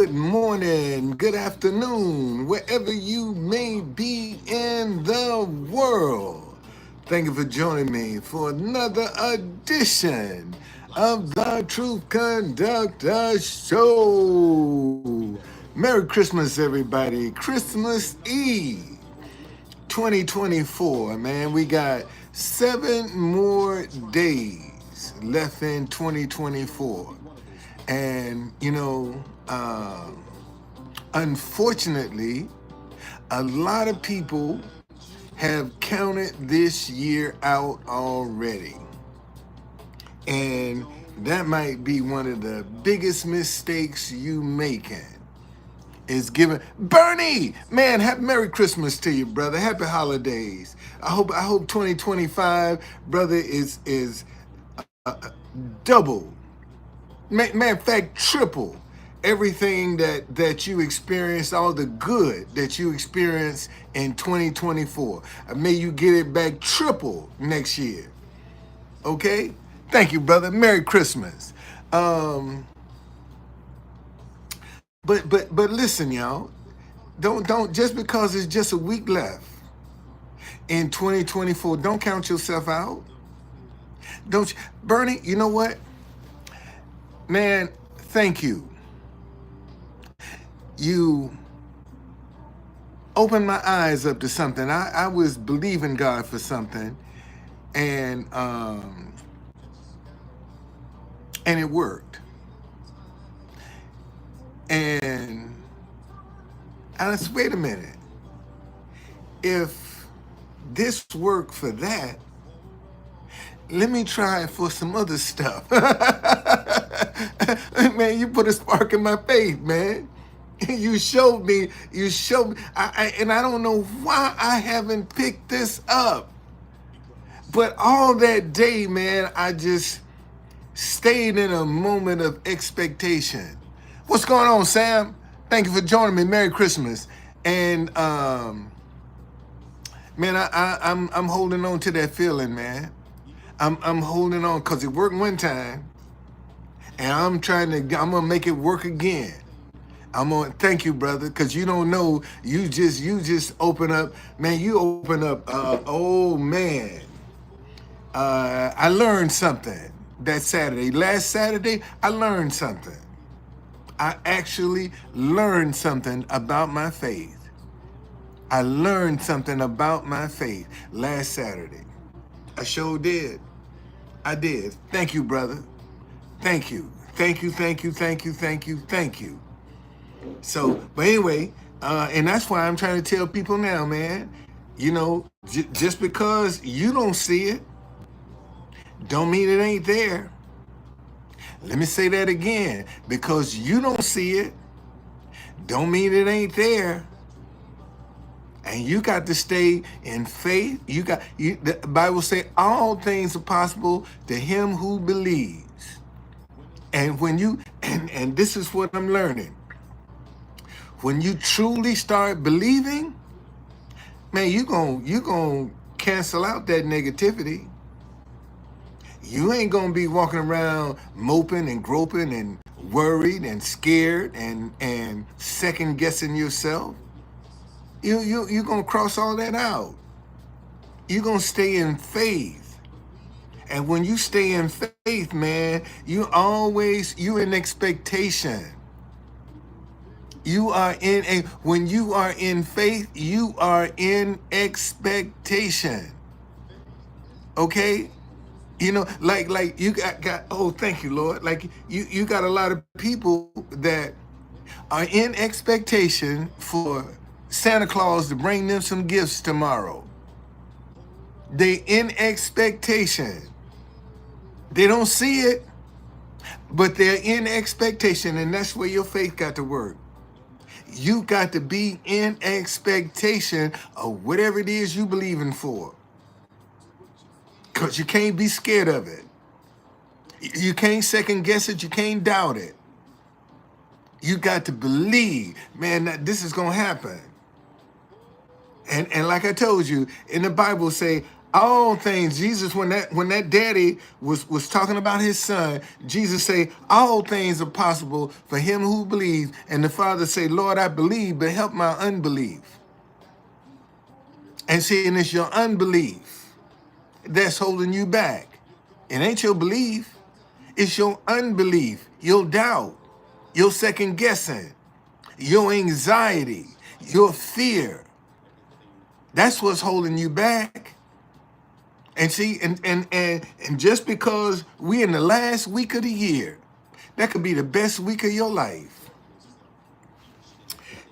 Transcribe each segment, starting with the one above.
Good morning, good afternoon, wherever you may be in the world. Thank you for joining me for another edition of the Truth Conductor Show. Merry Christmas, everybody. Christmas Eve 2024, man. We got 7 more days left in 2024. And, unfortunately, a lot of people have counted this year out already. And that might be one of the biggest mistakes you making is giving Bernie, man, happy Merry Christmas to you, brother. Happy holidays. I hope 2025, brother, is double. Man, in fact, triple everything that you experienced, all the good that you experienced in 2024. May you get it back triple next year. Okay? Thank you, brother. Merry Christmas. But listen, y'all. Don't just because it's just a week left in 2024, don't count yourself out. Don't you, Bernie, you know what? Man, thank you. You opened my eyes up to something. I was believing God for something, and it worked. And I said, wait a minute. If this worked for that, let me try it for some other stuff. Man, you put a spark in my faith, man. You showed me, and I don't know why I haven't picked this up. But all that day, man, I just stayed in a moment of expectation. What's going on, Sam? Thank you for joining me. Merry Christmas. And man, I'm holding on to that feeling, man. I'm holding on because it worked one time, and I'm gonna make it work again. Thank you, brother, because you don't know, you just open up, man. You open up. Oh man, I learned something that Saturday. Last Saturday, I learned something. I actually learned something about my faith. I learned something about my faith last Saturday. I sure did. I did. Thank you, brother. Thank you. Thank you, thank you, thank you, thank you, thank you. So, but anyway, and that's why I'm trying to tell people now, man, just because you don't see it, don't mean it ain't there. Let me say that again. Because you don't see it, don't mean it ain't there. And you got to stay in faith. The Bible say all things are possible to him who believes. And when you, and this is what I'm learning. When you truly start believing, man, you gonna cancel out that negativity. You ain't gonna be walking around moping and groping and worried and scared and second guessing yourself. You gonna cross all that out. You're gonna stay in faith. And when you stay in faith, man, you in expectation. When you are in faith, you are in expectation. Okay? Like you got oh, thank you, Lord. Like you got a lot of people that are in expectation for Santa Claus to bring them some gifts tomorrow. They in expectation. They don't see it, but they're in expectation, and that's where your faith got to work. You got to be in expectation of whatever it is you believing for. Because you can't be scared of it. You can't second guess it. You can't doubt it. You got to believe, man, that this is going to happen. And like I told you, in the Bible say, All things. Jesus, when that daddy was talking about his son, Jesus say, all things are possible for him who believes. And the father say, Lord, I believe, but help my unbelief. And see, and it's your unbelief that's holding you back. It ain't your belief, it's your unbelief, your doubt, your second guessing, your anxiety, your fear. That's what's holding you back. And see, and just because we're in the last week of the year, that could be the best week of your life.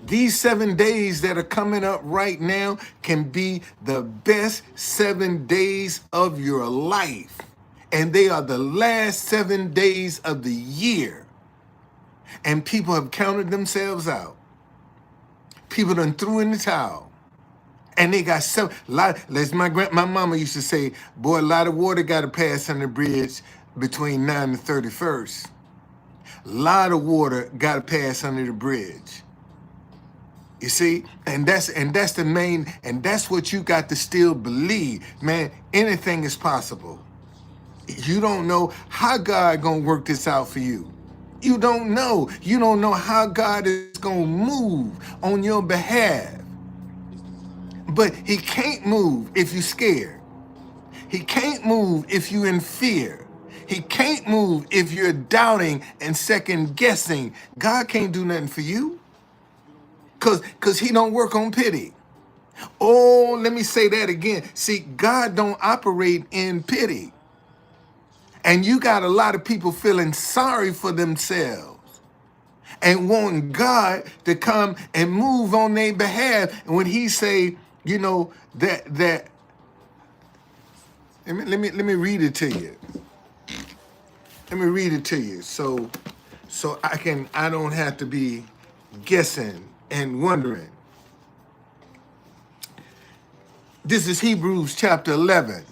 These 7 days that are coming up right now can be the best 7 days of your life. And they are the last 7 days of the year. And people have counted themselves out. People done threw in the towel. And they got so lot. As my mama used to say, boy, a lot of water got to pass on the bridge between 9 and 31st. A lot of water got to pass under the bridge. You see, and that's the main, and that's what you got to still believe, man. Anything is possible. You don't know how God gonna work this out for you. You don't know. You don't know how God is gonna move on your behalf. But he can't move if you're scared. He can't move if you're in fear. He can't move if you're doubting and second guessing. God can't do nothing for you because he don't work on pity. Oh, let me say that again. See, God don't operate in pity. And you got a lot of people feeling sorry for themselves and wanting God to come and move on their behalf. And when he say, you know, that let me read it to you. Let me read it to you so I don't have to be guessing and wondering. This is Hebrews chapter 11,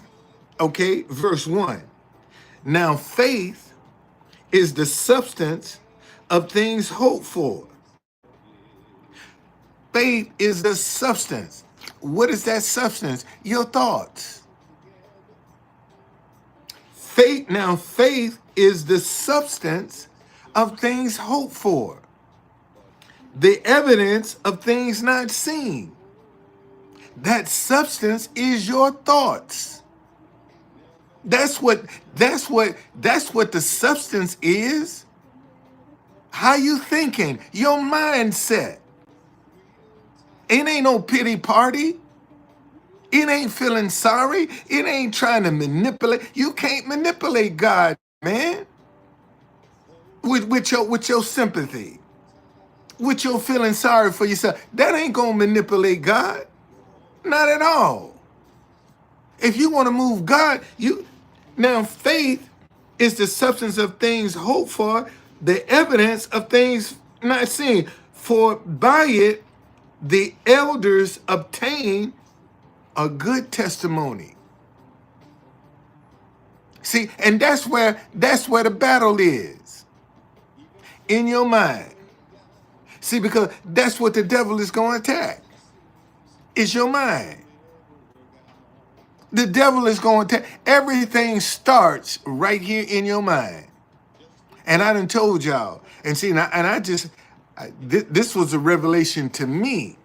okay, verse 1. Now faith is the substance of things hoped for. Faith is the substance. What is that substance? Your thoughts. Faith is the substance of things hoped for, the evidence of things not seen. That substance is your thoughts. That's what the substance is. How you thinking? Your mindset. It ain't no pity party. It ain't feeling sorry. It ain't trying to manipulate. You can't manipulate God, man. With your sympathy, with your feeling sorry for yourself. That ain't gonna manipulate God. Not at all. If you want to move God, now faith is the substance of things hoped for, the evidence of things not seen. For by it the elders obtain a good testimony. See, and that's where the battle is. In your mind. See, because that's what the devil is going to attack. It's your mind. The devil is going to attack. Everything starts right here in your mind. And I done told y'all. And see, this was a revelation to me.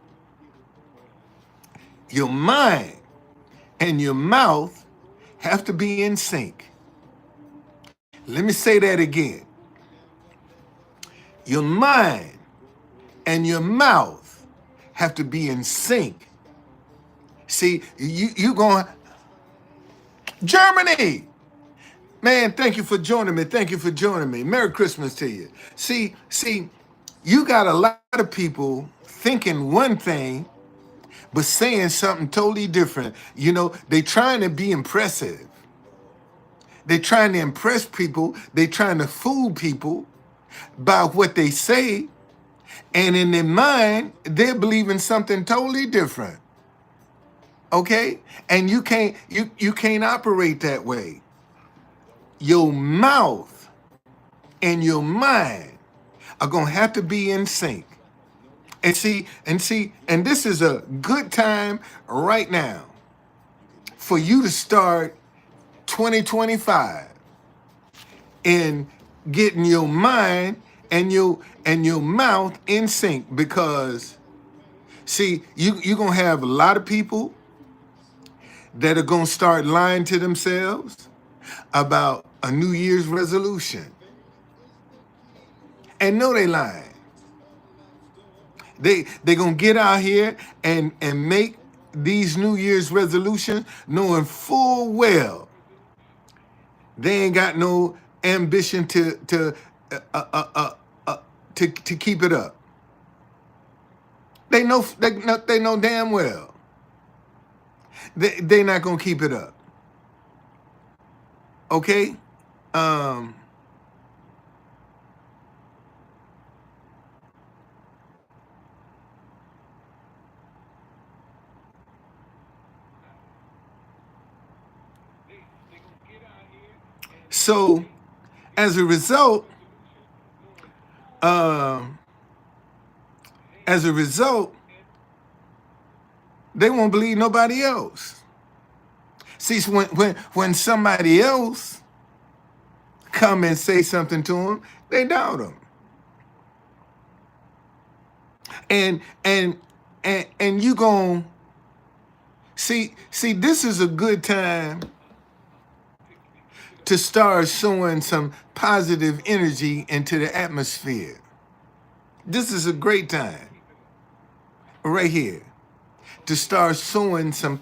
Your mind and your mouth have to be in sync. Let me say that again. Your mind and your mouth have to be in sync. See, you going, Germany! Man, thank you for joining me. Thank you for joining me. Merry Christmas to you. See, you got a lot of people thinking one thing, but saying something totally different. You know, they trying to be impressive. They trying to impress people. They trying to fool people by what they say. And in their mind, they're believing something totally different. Okay? And you can't operate that way. Your mouth and your mind are going to have to be in sync. And this is a good time right now for you to start 2025 in getting your mind and your mouth in sync. Because see, you're gonna have a lot of people that are gonna start lying to themselves about a New Year's resolution. And no, they lying. They gonna get out here and make these New Year's resolutions knowing full well they ain't got no ambition to keep it up. They know damn well they not gonna keep it up. Okay. Um, so as a result, um, as a result, they won't believe nobody else. See, so when somebody else come and say something to them, they doubt them. And you gon' see this is a good time to start showing some positive energy into the atmosphere. This is a great time right here to start showing some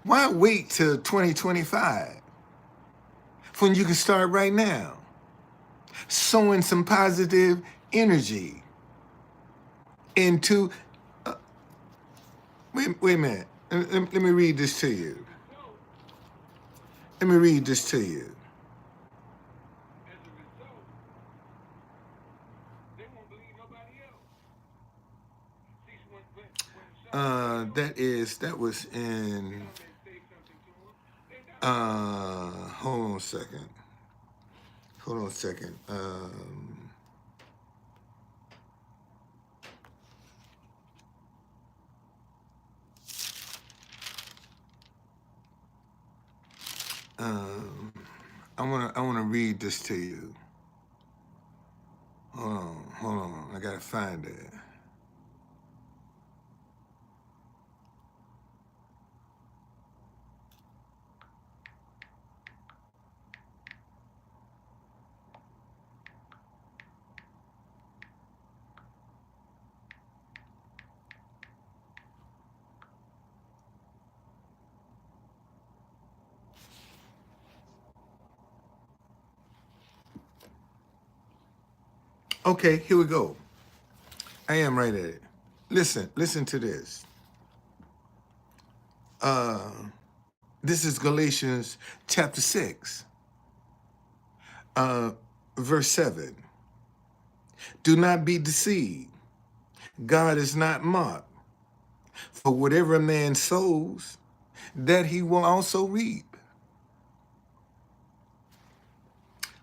why wait till 2025 when you can start right now showing some positive energy into wait a minute. Let me read this to you. Let me read this to you. That was in hold on a second. Hold on a second. I wanna read this to you. Hold on. I gotta find it. Okay, here we go. I am right at it. Listen to this. This is Galatians chapter 6, verse 7. Do not be deceived. God is not mocked. For whatever a man sows, that he will also reap.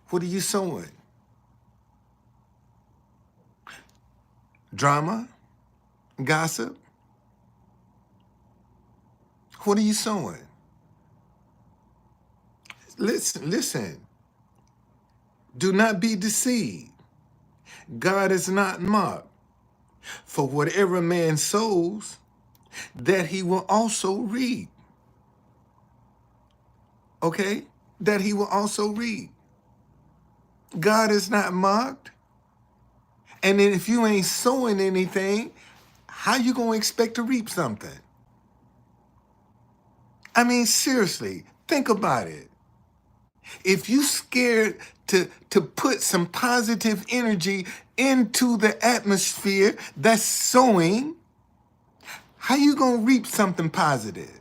What are you sowing? Drama? Gossip? What are you sowing? Listen. Do not be deceived. God is not mocked. For whatever a man sows, that he will also reap. Okay? That he will also reap. God is not mocked. And then if you ain't sowing anything, how you gonna expect to reap something? I mean, seriously, think about it. If you scared to put some positive energy into the atmosphere that's sowing, how you gonna reap something positive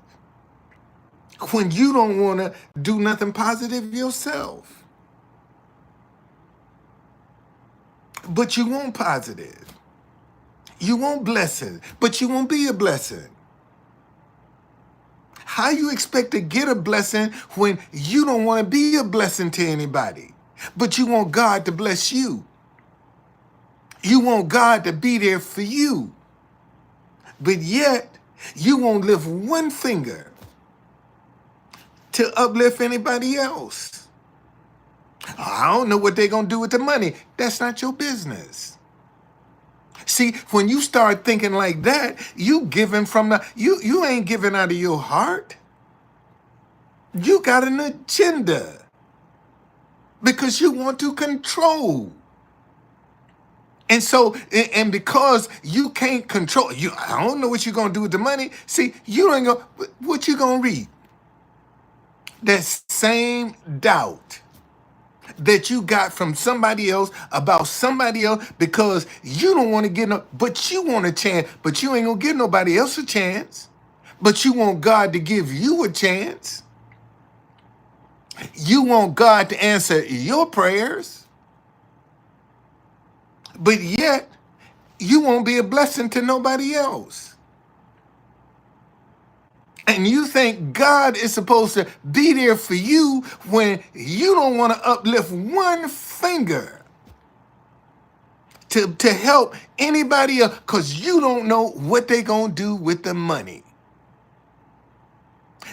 when you don't wanna do nothing positive yourself? But you want positive. You want blessing, but you won't be a blessing. How you expect to get a blessing when you don't want to be a blessing to anybody, but you want God to bless you? You want God to be there for you, but yet you won't lift one finger to uplift anybody else. I don't know what they're going to do with the money. That's not your business. See, when you start thinking like that, you giving from you ain't giving out of your heart. You got an agenda because you want to control. And so, and because you can't control, I don't know what you're going to do with the money. See, you ain't going, what you going to read? That same doubt that you got from somebody else about somebody else because you don't want to get no, but you want a chance, but you ain't gonna give nobody else a chance. But you want God to give you a chance. You want God to answer your prayers, but yet you won't be a blessing to nobody else. And you think God is supposed to be there for you when you don't want to uplift one finger to help anybody else because you don't know what they're going to do with the money.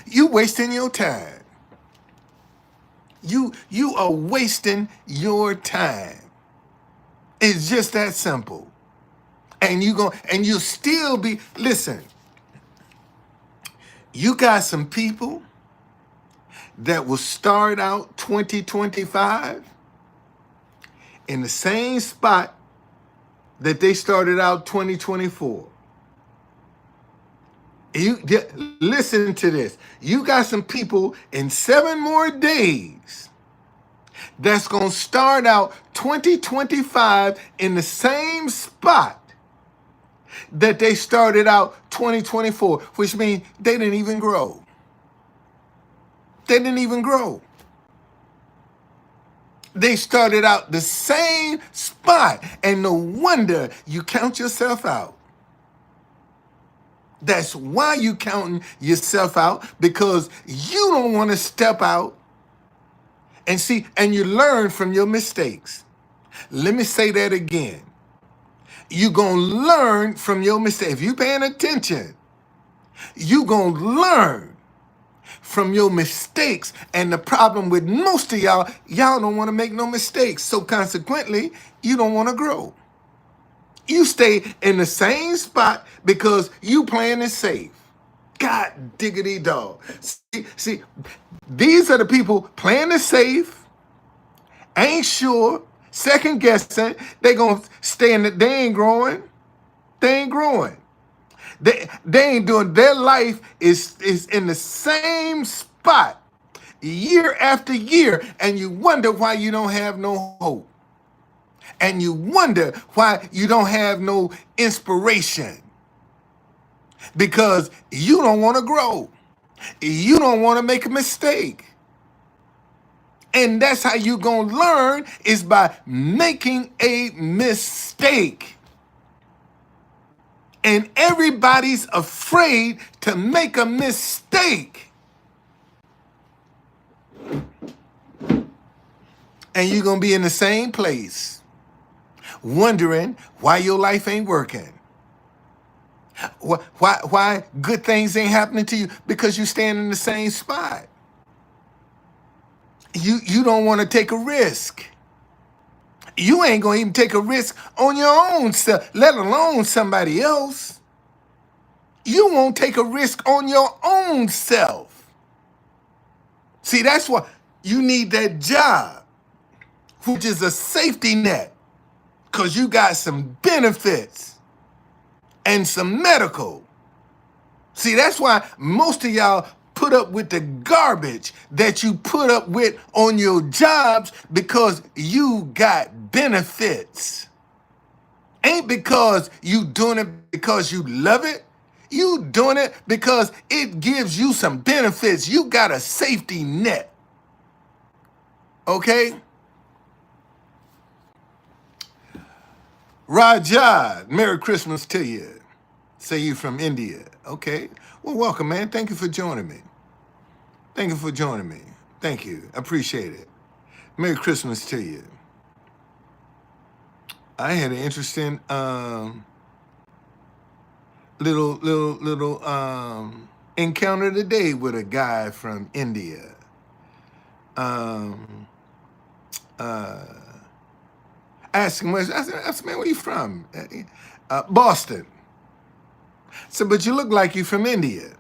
You wasting your time. You are wasting your time. It's just that simple. And you'll still be, listen, you got some people that will start out 2025 in the same spot that they started out 2024. Listen to this. You got some people in 7 more days that's going to start out 2025 in the same spot that they started out 2024, which means they didn't even grow. They didn't even grow. They started out the same spot, and no wonder you count yourself out. That's why you counting yourself out, because you don't want to step out and see, and you learn from your mistakes. Let me say that again. You're going to learn from your mistakes. If you're paying attention, you're going to learn from your mistakes. And the problem with most of y'all don't want to make no mistakes. So consequently, you don't want to grow. You stay in the same spot because you playing it safe. God diggity dog. See, these are the people playing it safe, ain't sure, second guessing. They gonna stay in it. They ain't growing. They ain't growing. They ain't doing. Their life is in the same spot year after year, and you wonder why you don't have no hope. And you wonder why you don't have no inspiration. Because you don't want to grow. You don't want to make a mistake. And that's how you're going to learn, is by making a mistake. And everybody's afraid to make a mistake. And you're going to be in the same place, wondering why your life ain't working. Why good things ain't happening to you? Because you stand in the same spot. You don't want to take a risk. You ain't going to even take a risk on your own self, let alone somebody else. You won't take a risk on your own self. See, that's why you need that job, which is a safety net, because you got some benefits and some medical. See, that's why most of y'all put up with the garbage that you put up with on your jobs, because you got benefits. Ain't because you doing it because you love it. You doing it because it gives you some benefits. You got a safety net. Okay? Rajad, Merry Christmas to you. Say you from India. Okay. Well, welcome, man. Thank you for joining me. Thank you for joining me. Thank you. Appreciate it. Merry Christmas to you. I had an interesting little encounter today with a guy from India. Um, uh, asked him, I said, man, where you from? Boston. I said, but you look like you from India.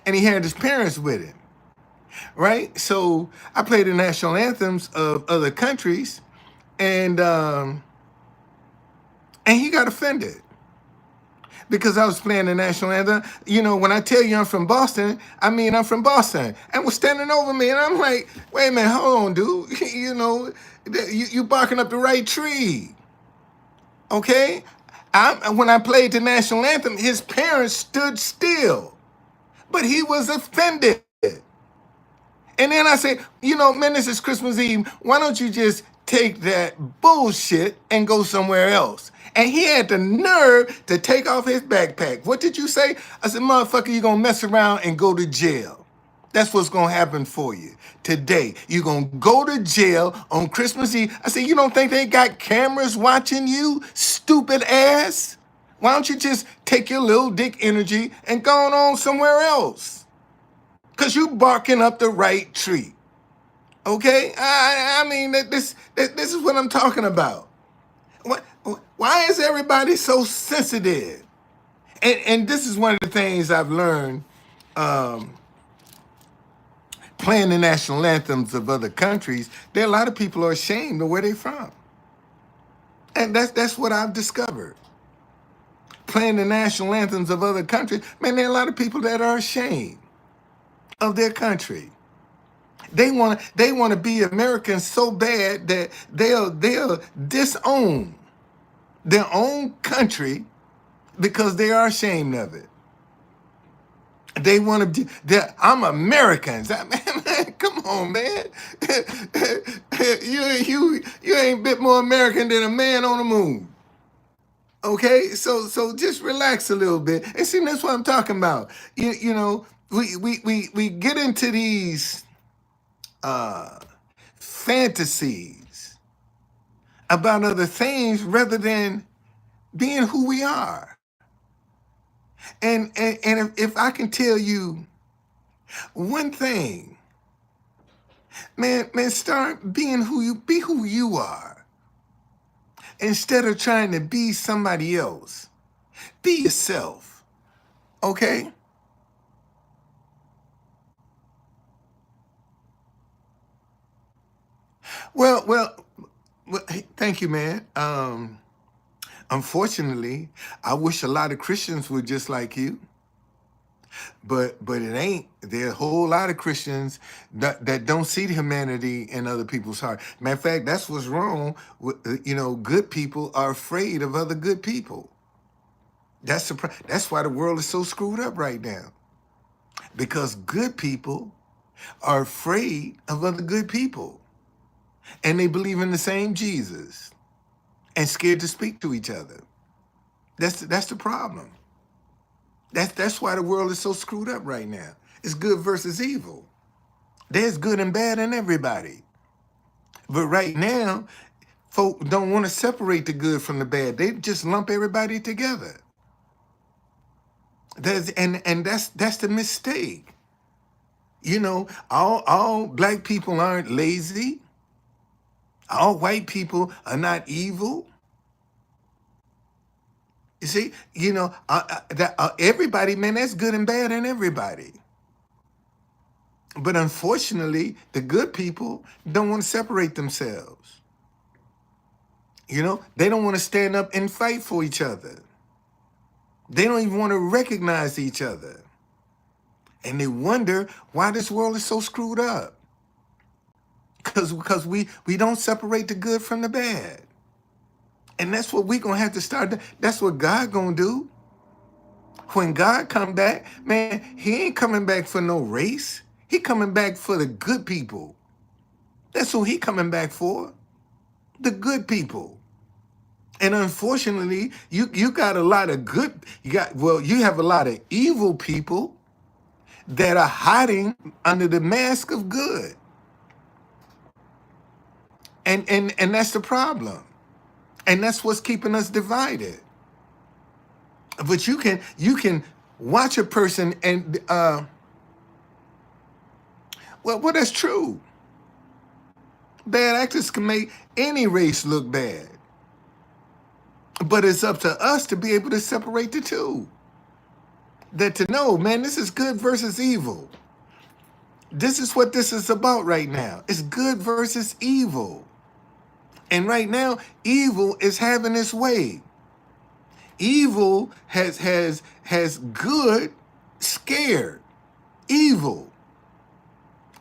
And he had his parents with him, right? So I played the national anthems of other countries, and he got offended because I was playing the national anthem. You know, when I tell you I'm from Boston, I mean I'm from Boston. And was standing over me, and I'm like, wait a minute, hold on, dude. You know, you barking up the right tree, okay? When I played the national anthem, his parents stood still, but he was offended. And then I say, you know, man, this is Christmas Eve. Why don't you just take that bullshit and go somewhere else? And he had the nerve to take off his backpack. What did you say? I said, motherfucker, you're going to mess around and go to jail. That's what's going to happen for you today. You're going to go to jail on Christmas Eve. I said, you don't think they got cameras watching you, stupid ass? Why don't you just take your little dick energy and go on somewhere else? Because you barking up the right tree. Okay? I mean, this is what I'm talking about. Why is everybody so sensitive? And this is one of the things I've learned playing the national anthems of other countries. There are a lot of people who are ashamed of where they're from. And that's what I've discovered. Playing the national anthems of other countries, man, there are a lot of people that are ashamed of their country. They want to be Americans so bad that they'll disown their own country because they are ashamed of it. They want to be. I'm Americans. Man, come on, man. you ain't a bit more American than a man on the moon. Okay, so just relax a little bit. And see, that's what I'm talking about. You know, we get into these fantasies about other things rather than being who we are. And if I can tell you one thing, man, start being who you are. Instead of trying to be somebody else. Be yourself. Okay? Well, hey, thank you, man. Unfortunately, I wish a lot of Christians were just like you, but it ain't. There are a whole lot of Christians that don't see the humanity in other people's heart. Matter of fact, that's what's wrong. You know, good people are afraid of other good people. That's why the world is so screwed up right now. Because good people are afraid of other good people, and they believe in the same Jesus and scared to speak to each other. That's the problem. That's why the world is so screwed up right now. It's good versus evil. There's good and bad in everybody. But right now, folk don't want to separate the good from the bad. They just lump everybody together. That's the mistake. You know, all black people aren't lazy. All white people are not evil. You see, you know, everybody, man, that's good and bad in everybody. But unfortunately, the good people don't want to separate themselves. You know, they don't want to stand up and fight for each other. They don't even want to recognize each other. And they wonder why this world is so screwed up. Because we don't separate the good from the bad. And that's what we're going to have to start. That's what God going to do. When God come back, man, he ain't coming back for no race. He coming back for the good people. That's who he coming back for. The good people. And unfortunately, you got a lot of you have a lot of evil people that are hiding under the mask of good. And that's the problem. And that's what's keeping us divided. But you can watch a person and well, that's true. Bad actors can make any race look bad. But it's up to us to be able to separate the two. That to know, man, this is good versus evil. This is what this is about right now. It's good versus evil. And right now, evil is having its way. Evil has good scared. Evil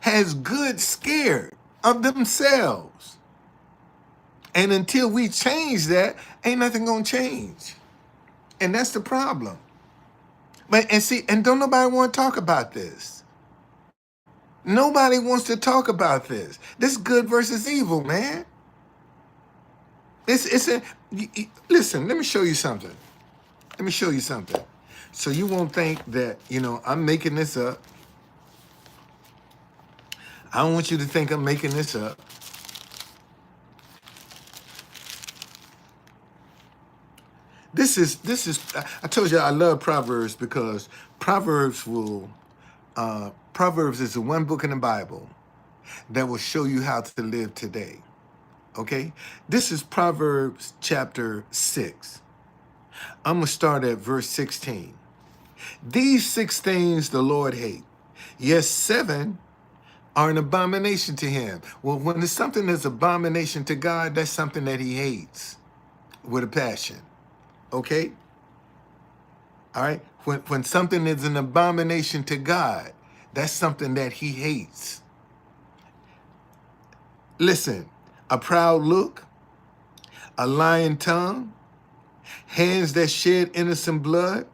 has good scared of themselves. And until we change that, ain't nothing gonna change. And that's the problem. But and see, and don't nobody want to talk about this. Nobody wants to talk about this. This is good versus evil, man. Listen, let me show you something. Let me show you something. So you won't think that, I'm making this up. I don't want you to think I'm making this up. This is, I told you I love Proverbs because Proverbs is the one book in the Bible that will show you how to live today. Okay? This is Proverbs chapter 6. I'm going to start at verse 16. These 6 things the Lord hates. Yes, 7 are an abomination to him. Well, when it's something that's abomination to God, that's something that he hates with a passion. Okay? All right? When something is an abomination to God, that's something that he hates. Listen, a proud look, a lying tongue, hands that shed innocent blood,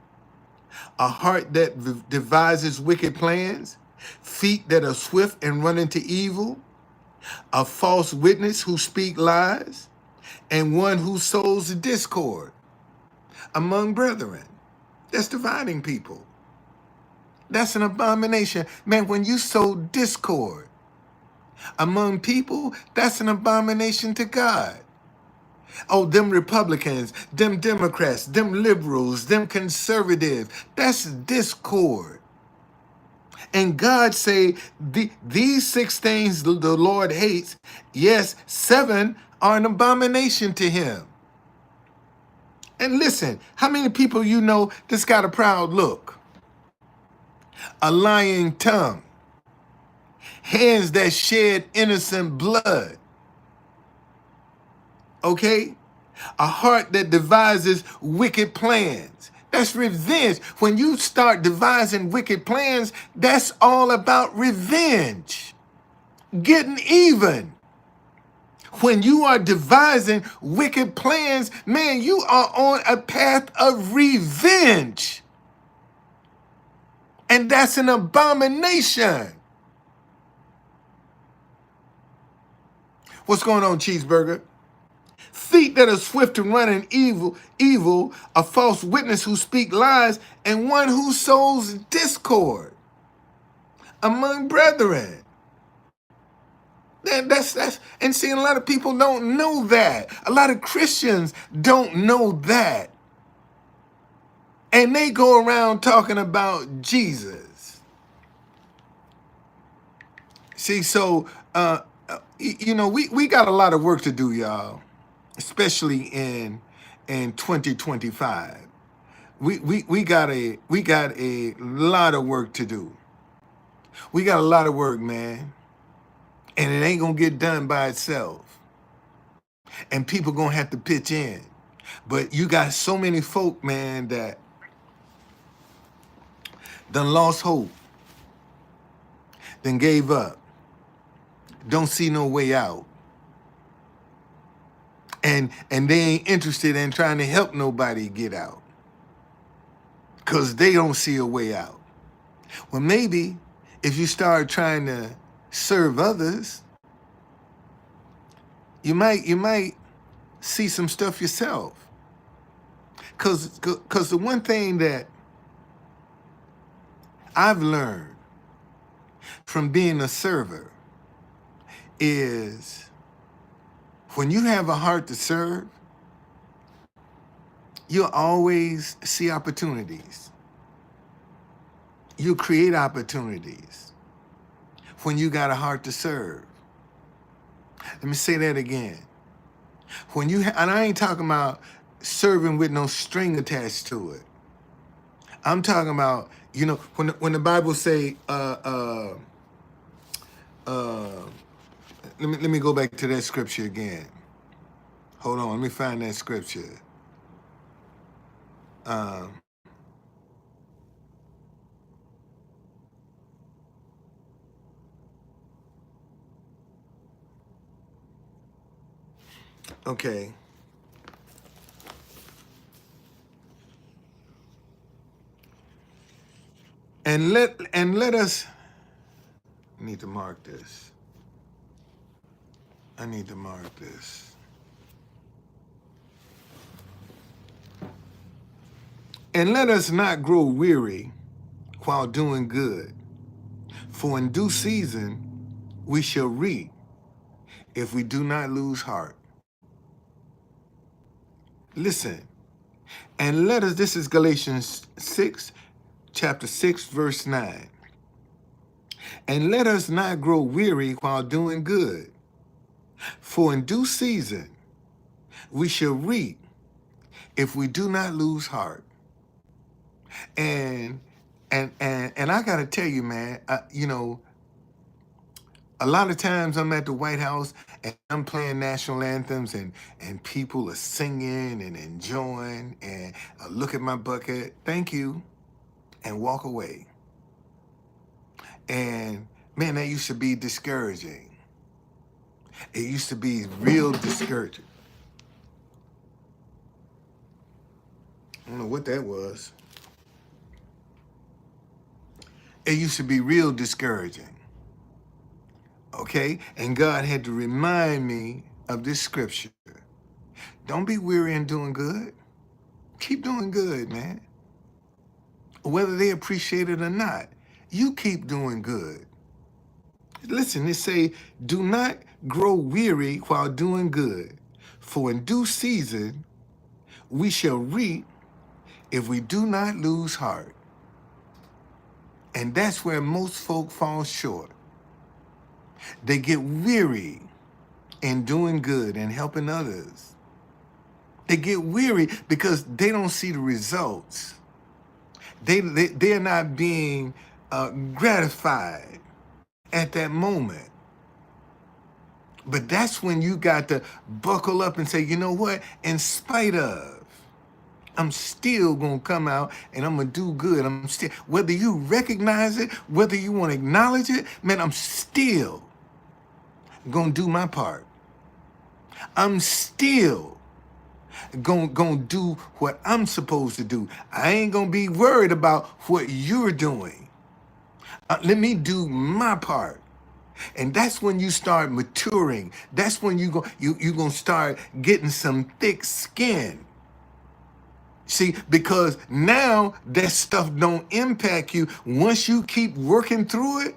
a heart that devises wicked plans, feet that are swift and run into evil, a false witness who speak lies, and one who sows discord among brethren. That's dividing people. That's an abomination. Man, when you sow discord among people, that's an abomination to God. Oh, them Republicans, them Democrats, them liberals, them conservatives, that's discord. And God say, these 6 things the Lord hates, yes, 7 are an abomination to him. And listen, how many people you know that's got a proud look? A lying tongue, hands that shed innocent blood, okay? A heart that devises wicked plans. That's revenge. When you start devising wicked plans, that's all about revenge. Getting even. When you are devising wicked plans, man, you are on a path of revenge. And that's an abomination. What's going on, Cheeseburger? Feet that are swift to run in evil, a false witness who speak lies, and one who sows discord among brethren. And see, a lot of people don't know that. A lot of Christians don't know that. And they go around talking about Jesus. See, so, we got a lot of work to do, y'all. Especially in 2025. We got a lot of work to do. We got a lot of work, man. And it ain't gonna get done by itself. And people gonna have to pitch in. But you got so many folk, man, that done lost hope, then gave up, don't see no way out. And they ain't interested in trying to help nobody get out because they don't see a way out. Well, maybe if you start trying to serve others, you might see some stuff yourself. Because the one thing that I've learned from being a server is when you have a heart to serve, you'll always see opportunities. You create opportunities when you got a heart to serve. Let me say that again. When you and I ain't talking about serving with no string attached to it. I'm talking about, when the Bible say, uh, let me go back to that scripture again. Hold on, let me find that scripture. Um, okay. And let us. I need to mark this. I need to mark this. And let us not grow weary while doing good, for in due season we shall reap if we do not lose heart. Listen, and let us, this is Galatians 6, chapter 6, verse 9. And let us not grow weary while doing good, for in due season we shall reap if we do not lose heart. And I gotta tell you, man, a lot of times I'm at the White House and I'm playing national anthems and people are singing and enjoying, and I look at my bucket, thank you, and walk away. And man, that used to be discouraging. It used to be real discouraging. I don't know what that was. It used to be real discouraging. Okay? And God had to remind me of this scripture. Don't be weary in doing good. Keep doing good, man. Whether they appreciate it or not, you keep doing good. Listen, it say, do not grow weary while doing good, for in due season we shall reap if we do not lose heart. And that's where most folk fall short. They get weary in doing good and helping others. They get weary because they don't see the results. They're not being gratified at that moment. But that's when you got to buckle up and say, you know what? In spite of, I'm still going to come out and I'm going to do good. I'm still, whether you recognize it, whether you want to acknowledge it, man, I'm still going to do my part. I'm still going to do what I'm supposed to do. I ain't going to be worried about what you're doing. Let me do my part. And that's when you start maturing. That's when you're going to start getting some thick skin. See, because now that stuff don't impact you. Once you keep working through it,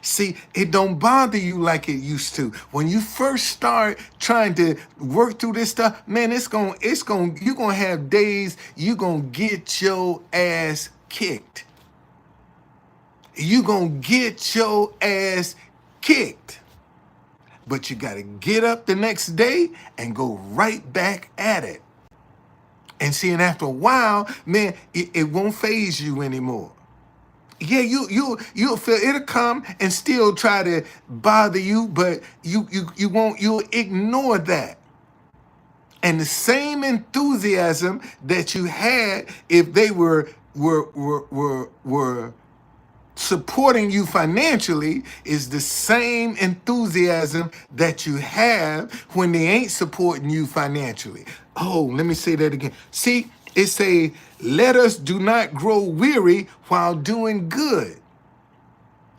see, it don't bother you like it used to. When you first start trying to work through this stuff, man, you're gonna have days you're gonna get your ass kicked. You're gonna get your ass kicked. But you gotta get up the next day and go right back at it. And see, and after a while, man, it won't faze you anymore. Yeah, you'll feel it'll come and still try to bother you, but you'll ignore that. And the same enthusiasm that you had if they were supporting you financially is the same enthusiasm that you have when they ain't supporting you financially. Oh, let me say that again. See, it say, let us do not grow weary while doing good.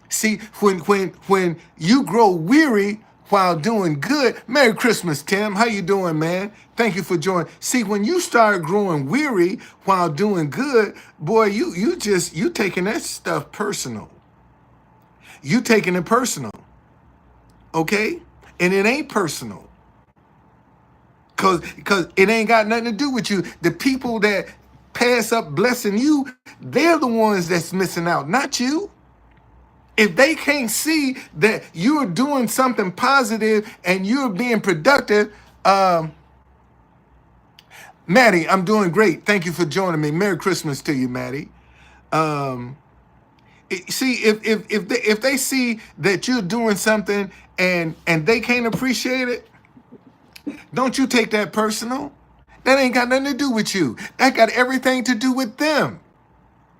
See, when you grow weary while doing good, Merry Christmas, Tim. How you doing, man? Thank you for joining. See, when you start growing weary while doing good, boy, you taking that stuff personal. You taking it personal, okay? And it ain't personal. Cause it ain't got nothing to do with you. The people that pass up blessing you, they're the ones that's missing out, not you. If they can't see that you're doing something positive and you're being productive, Maddie, I'm doing great. Thank you for joining me. Merry Christmas to you, Maddie. Um, See, if they see that you're doing something and they can't appreciate it, don't you take that personal. That ain't got nothing to do with you. That got everything to do with them.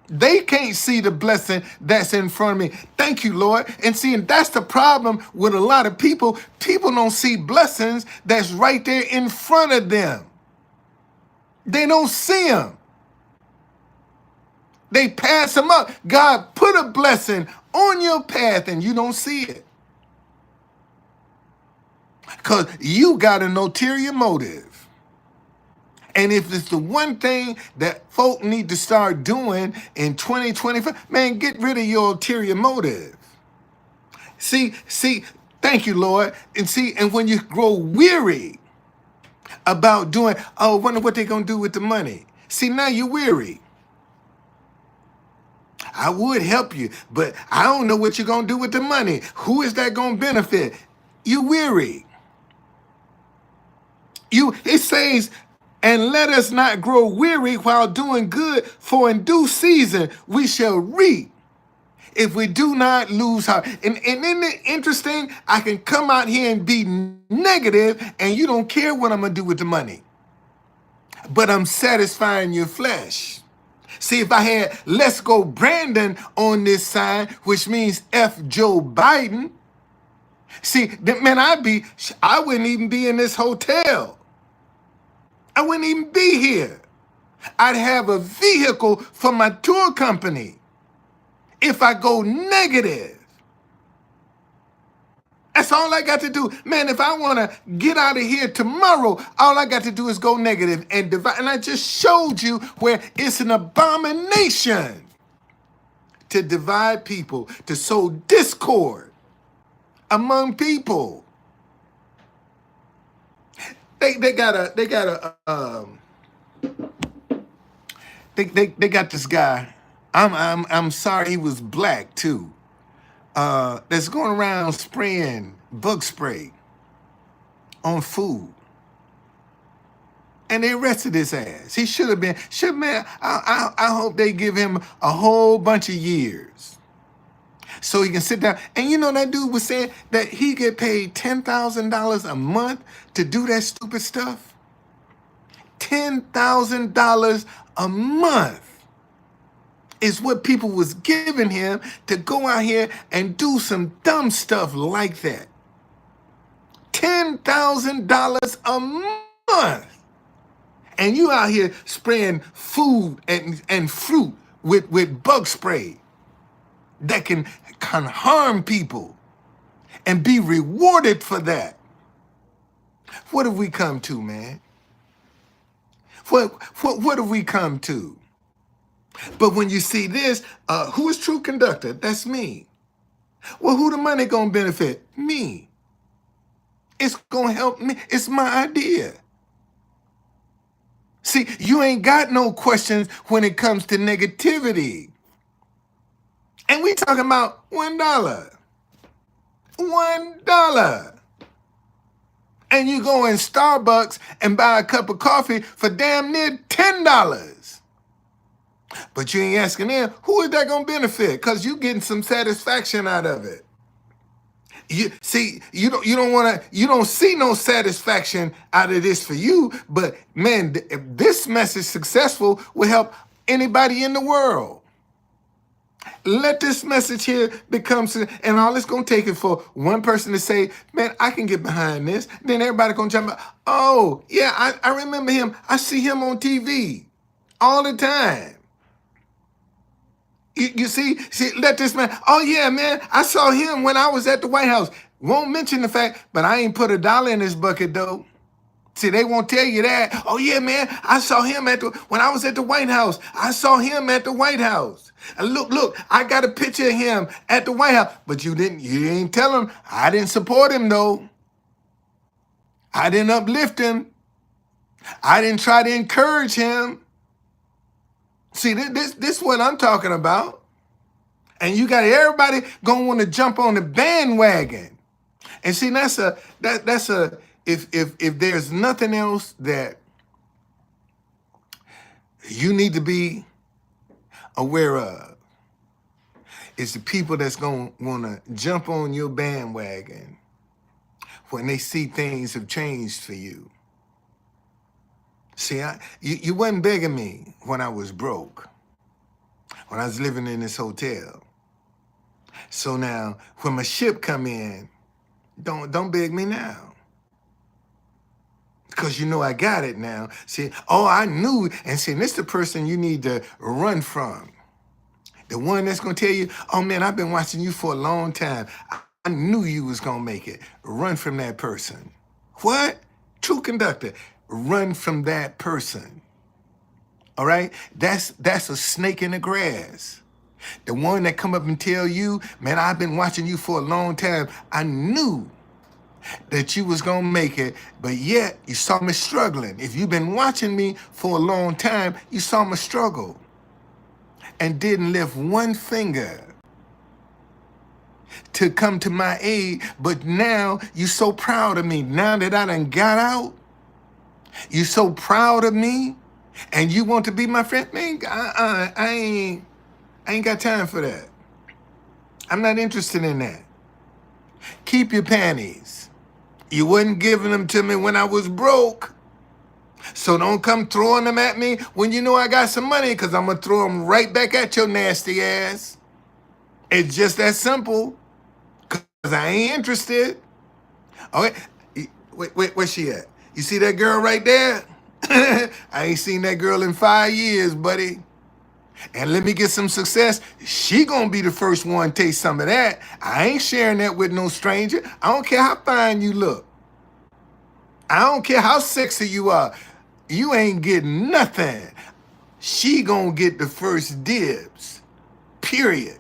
They can't see the blessing that's in front of me. Thank you, Lord. And see, and that's the problem with a lot of people. People don't see blessings that's right there in front of them. They don't see them. They pass them up. God put a blessing on your path and you don't see it. Because you got an ulterior motive. And if it's the one thing that folk need to start doing in 2025, man, get rid of your ulterior motive. See, thank you, Lord. And see, and when you grow weary about doing, oh, I wonder what they're going to do with the money. See, now you're weary. I would help you, but I don't know what you're going to do with the money. Who is that going to benefit? You weary. It says, and let us not grow weary while doing good, for in due season we shall reap if we do not lose heart. And isn't it interesting? I can come out here and be negative and you don't care what I'm going to do with the money. But I'm satisfying your flesh. See, if I had "Let's Go Brandon" on this sign, which means F Joe Biden, see, man, I wouldn't even be in this hotel. I wouldn't even be here. I'd have a vehicle for my tour company if I go negative. That's all I got to do. Man, if I want to get out of here tomorrow, all I got to do is go negative and divide. And I just showed you where it's an abomination to divide people, to sow discord among people. They got this guy. I'm sorry he was black too. That's going around spraying bug spray on food. And they arrested his ass. He should have been, man, I hope they give him a whole bunch of years so he can sit down. And you know, that dude was saying that he get paid $10,000 a month to do that stupid stuff. $10,000 a month is what people was giving him to go out here and do some dumb stuff like that. $10,000 a month. And you out here spraying food and fruit with bug spray that can harm people and be rewarded for that. What have we come to, man? What have we come to? But when you see this, who is True Conductor? That's me. Well, who the money gonna benefit? Me. It's gonna help me. It's my idea. See, you ain't got no questions when it comes to negativity. And we talking about $1. $1. And you go in Starbucks and buy a cup of coffee for damn near $10. But you ain't asking them, who is that going to benefit? Because you getting some satisfaction out of it. You see, you don't see no satisfaction out of this for you. But man, if this message successful will help anybody in the world. Let this message here become, and all it's going to take is for one person to say, man, I can get behind this. Then everybody going to jump up. Oh, yeah, I remember him. I see him on TV all the time. You see, let this man, oh yeah, man, I saw him when I was at the White House. Won't mention the fact, but I ain't put $1 in his bucket though. See, they won't tell you that. Oh yeah, man, I saw him when I was at the White House. I saw him at the White House. And look, I got a picture of him at the White House. But you ain't tell him. I didn't support him though. I didn't uplift him. I didn't try to encourage him. See, this is what I'm talking about. And you got everybody gonna want to jump on the bandwagon. And see, that's a if there's nothing else that you need to be aware of, it's the people that's gonna wanna jump on your bandwagon when they see things have changed for you. See, you wasn't begging me when I was broke, when I was living in this hotel. So now, when my ship come in, don't beg me now. Because you know I got it now. See, oh, I knew, and see, this is the person you need to run from. The one that's gonna tell you, oh man, I've been watching you for a long time. I knew you was gonna make it. Run from that person. What? True conductor. Run from that person. All right? That's a snake in the grass. The one that come up and tell you, man, I've been watching you for a long time. I knew that you was gonna make it, but yet you saw me struggling. If you've been watching me for a long time, you saw me struggle and didn't lift one finger to come to my aid, but now you so proud of me. Now that I done got out, you so proud of me, and you want to be my friend? Man, I ain't got time for that. I'm not interested in that. Keep your panties. You wasn't giving them to me when I was broke. So don't come throwing them at me when you know I got some money, because I'm going to throw them right back at your nasty ass. It's just that simple, because I ain't interested. Okay, wait, where's she at? You see that girl right there? I ain't seen that girl in 5 years, buddy. And let me get some success. She gonna be the first one to taste some of that. I ain't sharing that with no stranger. I don't care how fine you look. I don't care how sexy you are. You ain't getting nothing. She gonna get the first dibs. Period.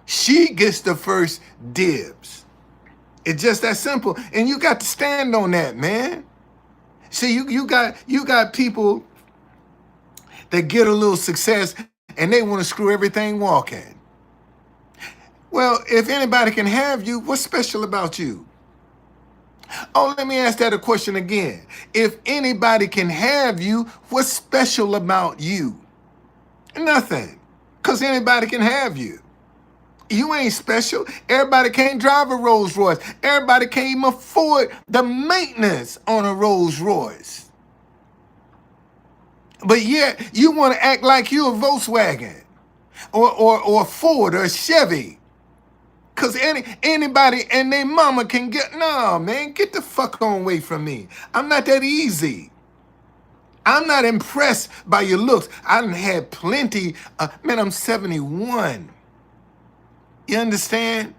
She gets the first dibs. It's just that simple. And you got to stand on that, man. See, you got people that get a little success and they want to screw everything walking. Well, if anybody can have you, what's special about you? Oh, let me ask that a question again. If anybody can have you, what's special about you? Nothing. Because anybody can have you. You ain't special. Everybody can't drive a Rolls Royce. Everybody can't even afford the maintenance on a Rolls Royce. But yet, you want to act like you a Volkswagen or a Ford or a Chevy. Because anybody and their mama can get, no, man, get the fuck on away from me. I'm not that easy. I'm not impressed by your looks. I done had plenty, man, I'm 71. You understand?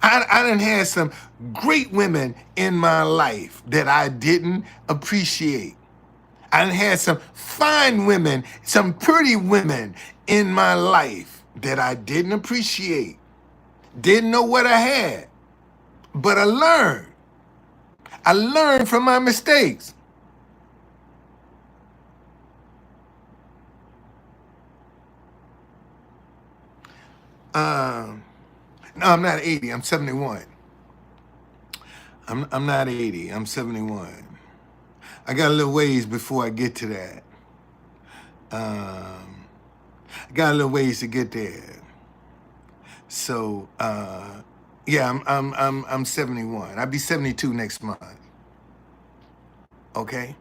I done had some great women in my life that I didn't appreciate. I done had some fine women, some pretty women in my life that I didn't appreciate. Didn't know what I had. But I learned. I learned from my mistakes. No, I'm not 80. I'm 71. I'm not 80. I'm 71. I got a little ways before I get to that. I got a little ways to get there. So yeah, I'm 71. I'll be 72 next month. Okay.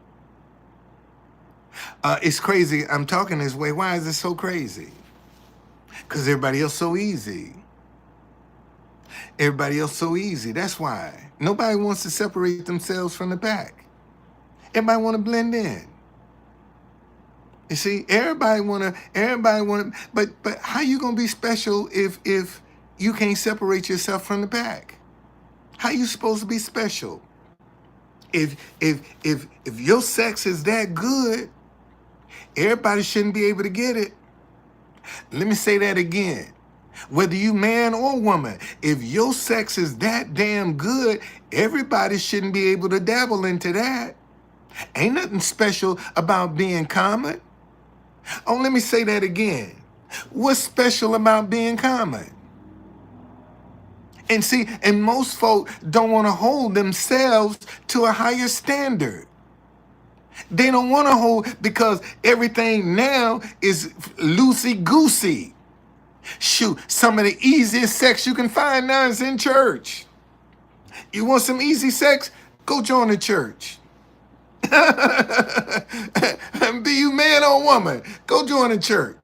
It's crazy. I'm talking this way. Why is it so crazy? Because everybody else so easy. Everybody else so easy. That's why. Nobody wants to separate themselves from the pack. Everybody want to blend in. You see, everybody want to, but how you going to be special if you can't separate yourself from the pack? How you supposed to be special? If your sex is that good, everybody shouldn't be able to get it. Let me say that again. Whether you man or woman, if your sex is that damn good, everybody shouldn't be able to dabble into that. Ain't nothing special about being common. Oh, let me say that again. What's special about being common? And see, and most folk don't want to hold themselves to a higher standard. They don't want to hold, because everything now is loosey-goosey. Shoot, some of the easiest sex you can find now is in church. You want some easy sex? Go join the church. Be you man or woman, go join the church.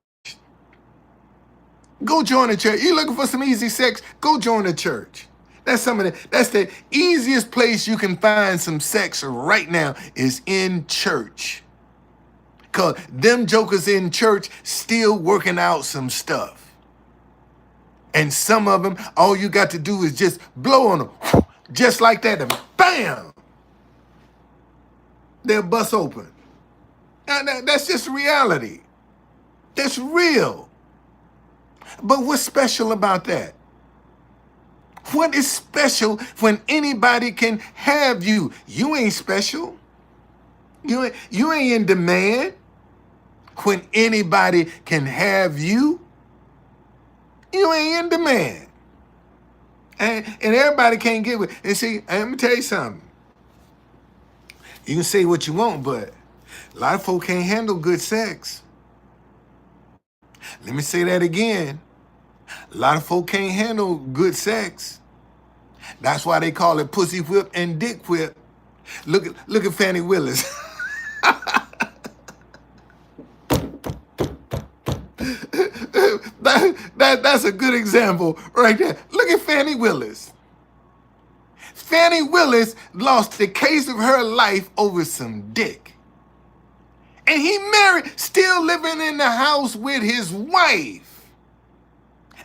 Go join the church. You looking for some easy sex? Go join the church. That's the easiest place you can find some sex right now is in church. Cause them jokers in church still working out some stuff. And some of them, all you got to do is just blow on them. Just like that, and bam! They'll bust open. That's just reality. That's real. But what's special about that? What is special when anybody can have you? You ain't special. You ain't in demand. When anybody can have you, you ain't in demand. And everybody can't get with it. And see, let me tell you something. You can say what you want, but a lot of folk can't handle good sex. Let me say that again. A lot of folk can't handle good sex. That's why they call it pussy whip and dick whip. Look at Fannie Willis. That's a good example right there. Look at Fannie Willis. Fannie Willis lost the case of her life over some dick. And he married, still living in the house with his wife.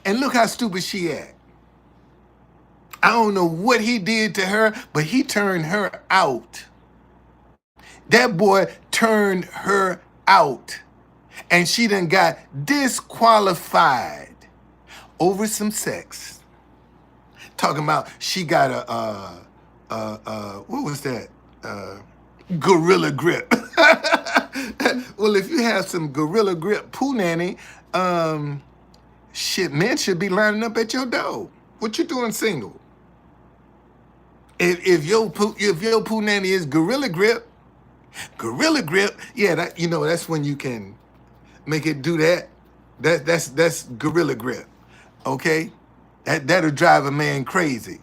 And look how stupid she act. I don't know what he did to her, but he turned her out. That boy turned her out. And she done got disqualified over some sex. Talking about she got what was that? Gorilla Grip. Well, if you have some Gorilla Grip punani, shit, men should be lining up at your door. What you doing single? If your punani is Gorilla Grip, yeah, that's when you can make it do that. That's Gorilla Grip. Okay? That'll drive a man crazy.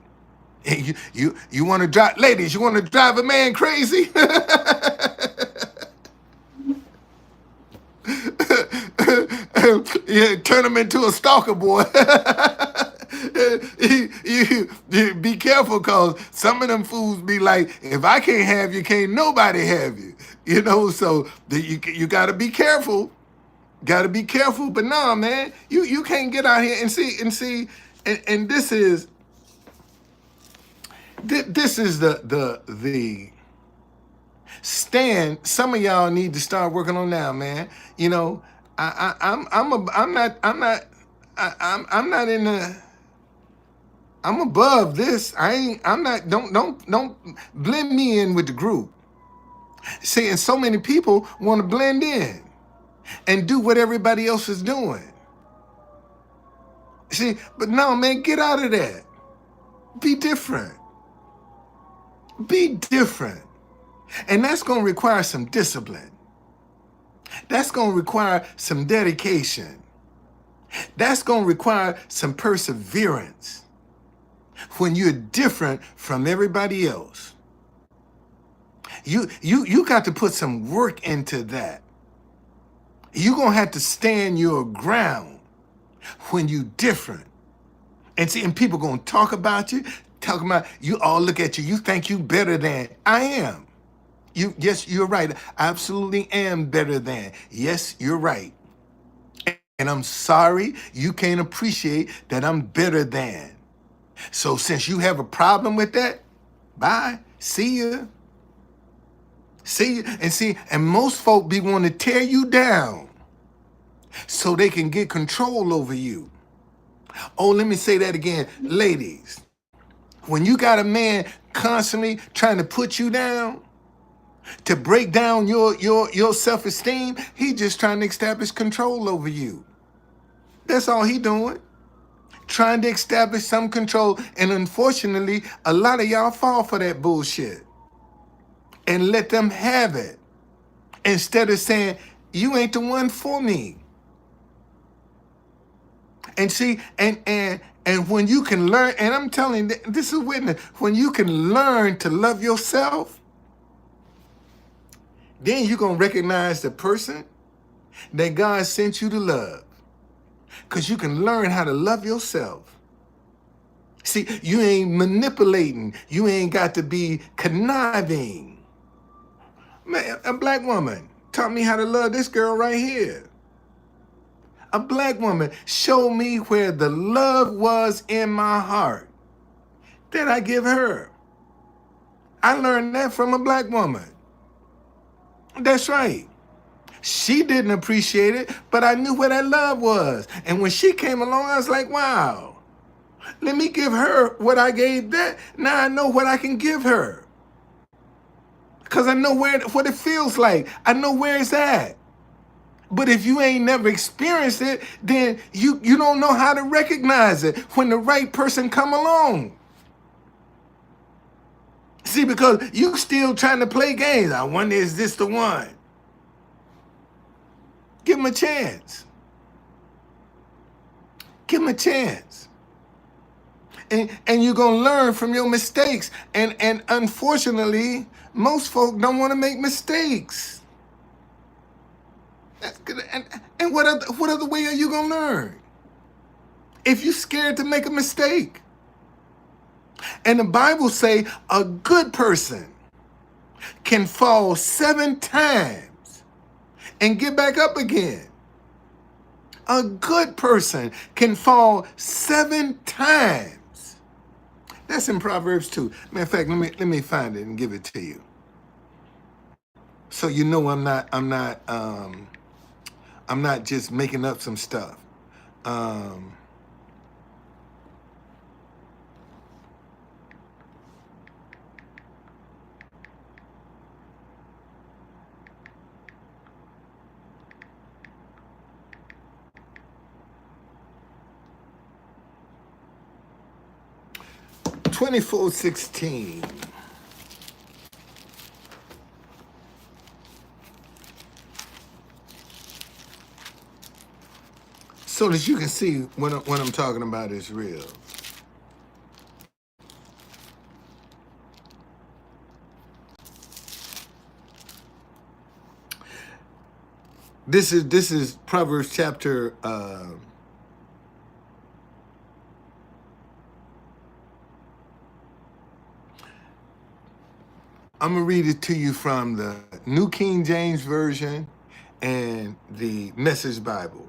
And you want to drive, ladies, you want to drive a man crazy? Yeah, turn him into a stalker, boy. You be careful, cause some of them fools be like, if I can't have you, can't nobody have you. So you gotta be careful. Gotta be careful. But no, man, you can't get out here and see, and this is the stand some of y'all need to start working on now, man. I'm above this. Don't blend me in with the group. See, and so many people want to blend in and do what everybody else is doing. See, but no, man, get out of that. Be different. Be different. And that's going to require some discipline. That's going to require some dedication. That's going to require some perseverance when you're different from everybody else. You got to put some work into that. You're going to have to stand your ground when you're different. And people going to talk about you, you all look at you, you think you better than. I am. Yes, you're right. I absolutely am better than. Yes, you're right. And I'm sorry you can't appreciate that I'm better than. So since you have a problem with that, bye. See ya. And most folk be wanting to tear you down so they can get control over you. Oh, let me say that again. Ladies, when you got a man constantly trying to put you down, to break down your self-esteem, he just trying to establish control over you. That's all he doing. Trying to establish some control. And unfortunately, a lot of y'all fall for that bullshit and let them have it. Instead of saying, you ain't the one for me. And see, and when you can learn, and I'm telling you, this is witness, when you can learn to love yourself, then you're going to recognize the person that God sent you to love. Because you can learn how to love yourself. See, you ain't manipulating. You ain't got to be conniving. Man, a black woman taught me how to love this girl right here. A black woman showed me where the love was in my heart that I give her. I learned that from a black woman. That's right. She didn't appreciate it, but I knew where that love was. And when she came along, I was like, wow, let me give her what I gave that. Now I know what I can give her. Because I know what it feels like. I know where it's at. But if you ain't never experienced it, then you don't know how to recognize it when the right person come along. See, because you still trying to play games. I wonder, is this the one? Give him a chance. Give him a chance. And you're going to learn from your mistakes. And unfortunately, most folk don't want to make mistakes. That's good. And what other way are you going to learn? If you're scared to make a mistake. And the Bible say a good person can fall 7 times and get back up again. A good person can fall 7 times. That's in Proverbs 2. Matter of fact, let me find it and give it to you. So you know I'm not just making up some stuff. (24:16). So that you can see what I'm talking about is real. This is Proverbs chapter I'm going to read it to you from the New King James Version and the Message Bible.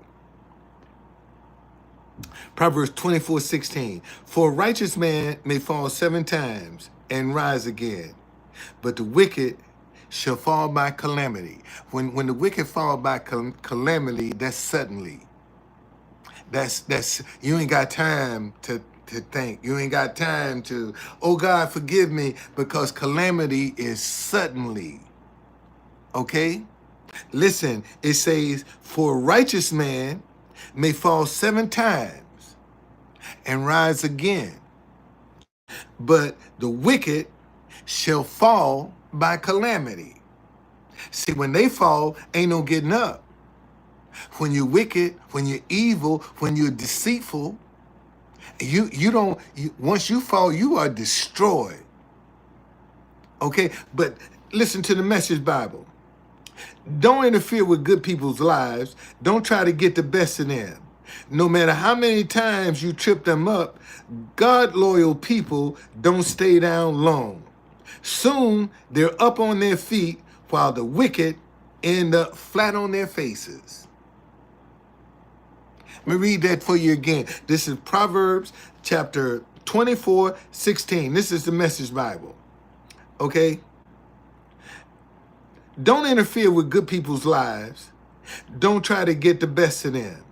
Proverbs 24:16. For a righteous man may fall 7 times and rise again, but the wicked shall fall by calamity. When the wicked fall by calamity, that's suddenly. That's you ain't got time to think. You ain't got time to, oh God, forgive me, because calamity is suddenly. Okay? Listen, it says, for a righteous man may fall 7 times and rise again, but the wicked shall fall by calamity. See, when they fall, ain't no getting up. When you're wicked, when you're evil, when you're deceitful, once you fall, you are destroyed. Okay? But listen to the Message Bible. Don't interfere with good people's lives. Don't try to get the best of them. No matter how many times you trip them up, God-loyal people don't stay down long. Soon, they're up on their feet while the wicked end up flat on their faces. Let me read that for you again. This is Proverbs chapter 24:16. This is the Message Bible. Okay? Don't interfere with good people's lives. Don't try to get the best of them.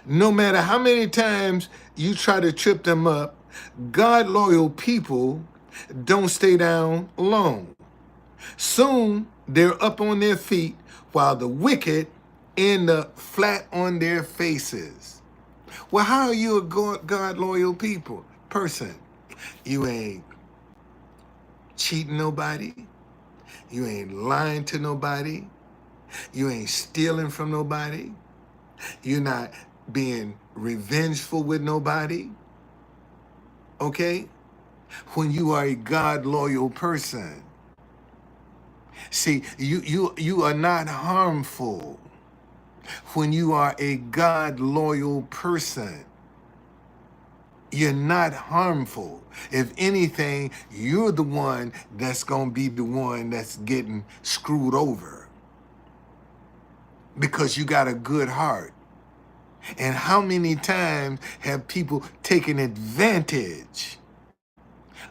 No matter how many times you try to trip them up, God-loyal people don't stay down long. Soon, they're up on their feet while the wicked end up flat on their faces. Well, how are you a God loyal person? You ain't cheating nobody. You ain't lying to nobody. You ain't stealing from nobody. You're not being revengeful with nobody. Okay? When you are a God loyal person. See, you are not harmful when you are a God loyal person. You're not harmful. If anything, you're the one that's going to be the one that's getting screwed over because you got a good heart. And how many times have people taken advantage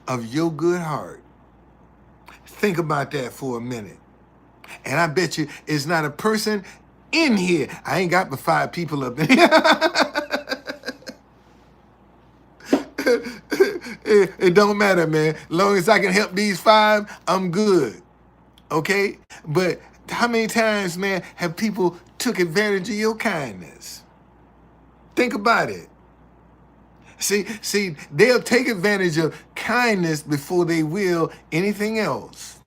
of your good heart? Think about that for a minute. And I bet you it's not a person in here. I ain't got but 5 people up in here. It don't matter, man. As long as I can help these 5, I'm good. Okay? But how many times, man, have people took advantage of your kindness? Think about it. See, they'll take advantage of kindness before they will anything else.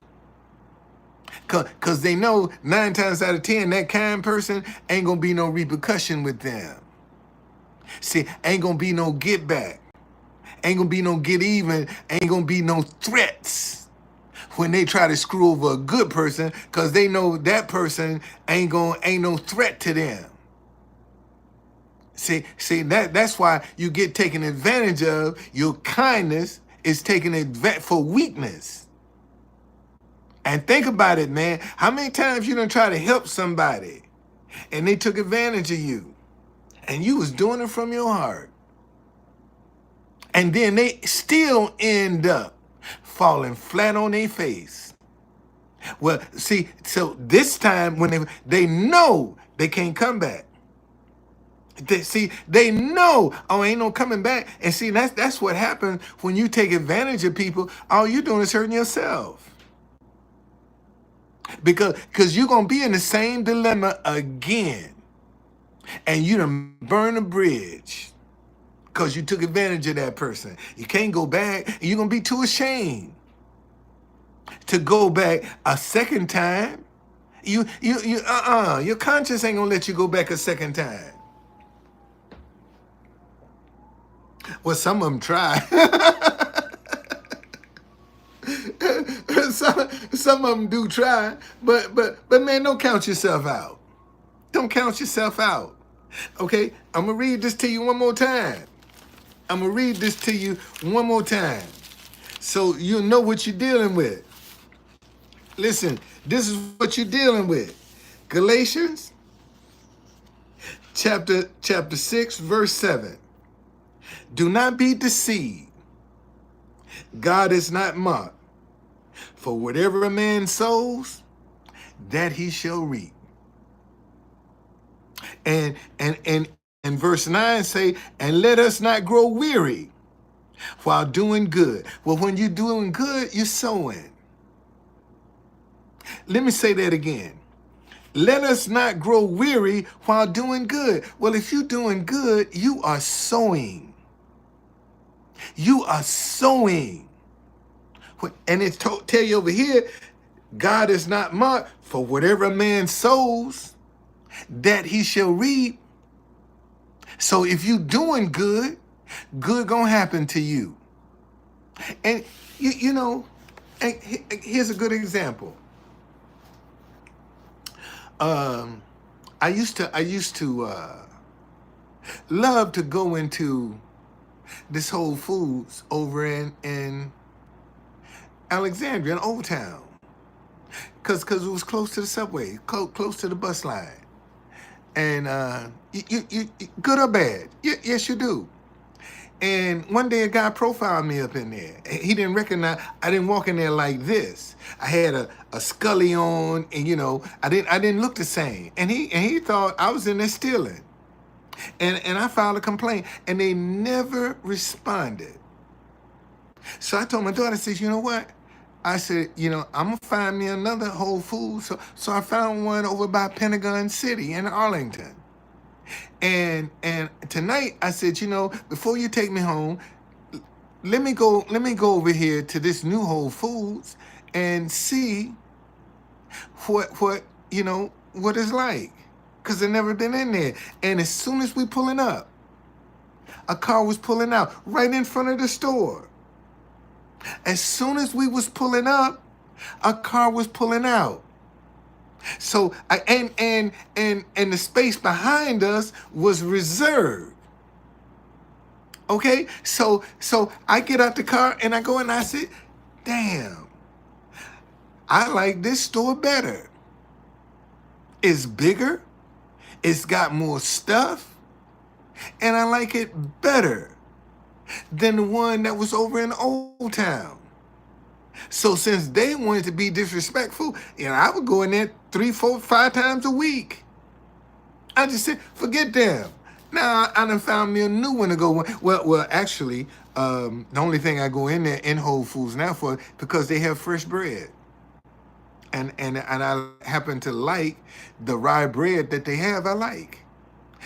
Because they know 9 times out of 10, that kind person ain't going to be no repercussion with them. See, ain't going to be no get back. Ain't going to be no get even. Ain't going to be no threats when they try to screw over a good person, because they know that person ain't no threat to them. See, that's why you get taken advantage of. Your kindness is taken advantage for weakness. And think about it, man. How many times you done try to help somebody and they took advantage of you and you was doing it from your heart, and then they still end up falling flat on their face? Well, see, so this time when they know they can't come back. They know, oh, ain't no coming back. And see, that's what happens when you take advantage of people. All you're doing is hurting yourself. Because you're going to be in the same dilemma again. And you done burn a bridge because you took advantage of that person. You can't go back. And you're going to be too ashamed to go back a second time. Your conscience ain't going to let you go back a second time. Well, some of them try. some of them do try, but man, don't count yourself out. Don't count yourself out. Okay, I'm gonna read this to you one more time. So you'll know what you're dealing with. Listen, this is what you're dealing with. Galatians chapter 6, verse 7. Do not be deceived. God is not mocked. For whatever a man sows, that he shall reap. And verse 9 say, and let us not grow weary while doing good. Well, when you're doing good, you're sowing. Let me say that again. Let us not grow weary while doing good. Well, if you're doing good, you are sowing. You are sowing. And it tell you over here, God is not mocked, for whatever a man sows, that he shall reap. So if you doing good, good gonna happen to you. And you know, here's a good example. I used to love to go into this Whole Foods over in Alexandria, in Old Town, because it was close to the subway, close to the bus line. And you good or bad? Yes, you do. And one day a guy profiled me up in there. He didn't recognize. I didn't walk in there like this. I had a scully on, and I didn't look the same. And he thought I was in there stealing. And I filed a complaint, and they never responded. So I told my daughter, I said, you know what? I said, I'm gonna find me another Whole Foods. So I found one over by Pentagon City in Arlington. And tonight I said, before you take me home, let me go over here to this new Whole Foods and see what what it's like, because I've never been in there. And as soon as we pulling up, a car was pulling out right in front of the store. As soon as we was pulling up, a car was pulling out. So and the space behind us was reserved. Okay, so I get out the car and I go and I say, damn, I like this store better. It's bigger, it's got more stuff, and I like it better than the one that was over in Old Town. So since they wanted to be disrespectful, I would go in there 3, 4, 5 times a week. I just said, forget them. Now I done found me a new one to go. Well, actually, the only thing I go in there in Whole Foods now for, because they have fresh bread, and I happen to like the rye bread that they have. I like.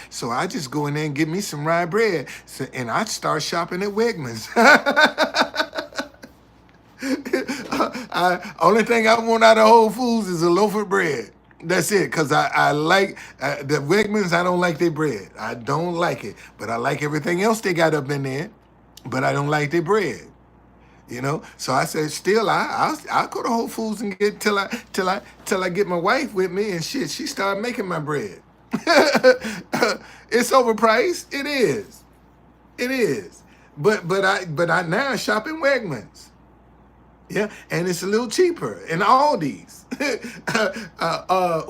So I just go in there and get me some rye bread, and I start shopping at Wegmans. Only thing I want out of Whole Foods is a loaf of bread. That's it, because I like the Wegmans. I don't like their bread. I don't like it, but I like everything else they got up in there. But I don't like their bread. So I said, still, I'll go to Whole Foods and get till I get my wife with me, and shit, she started making my bread. It's overpriced. It is. But I now shop in Wegmans. Yeah, and it's a little cheaper. And Aldi's.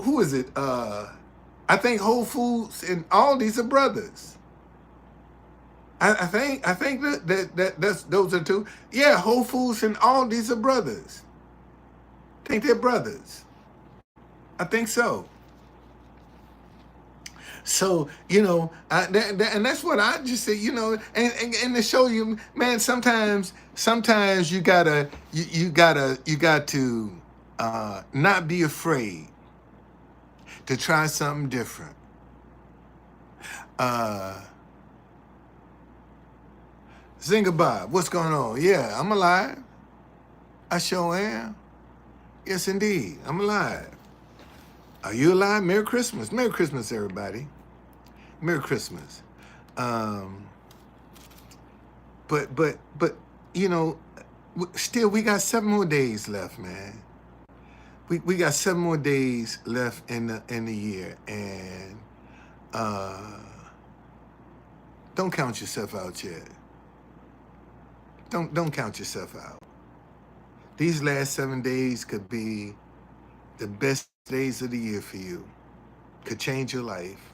Who is it? I think Whole Foods and Aldi's are brothers. I think that's those are two. Yeah, Whole Foods and Aldi's are brothers. I think they're brothers. I think so. So and that's what I just say. And to show you, man, sometimes you got to not be afraid to try something different. Zinga Bob, what's going on? Yeah, I'm alive. I sure am. Yes, indeed, I'm alive. Are you alive? Merry Christmas. Merry Christmas, everybody. Merry Christmas. But still we got 7 more days left, man. We got 7 more days left in the year, and don't count yourself out yet. Don't count yourself out. These last 7 days could be the best days of the year for you. Could change your life.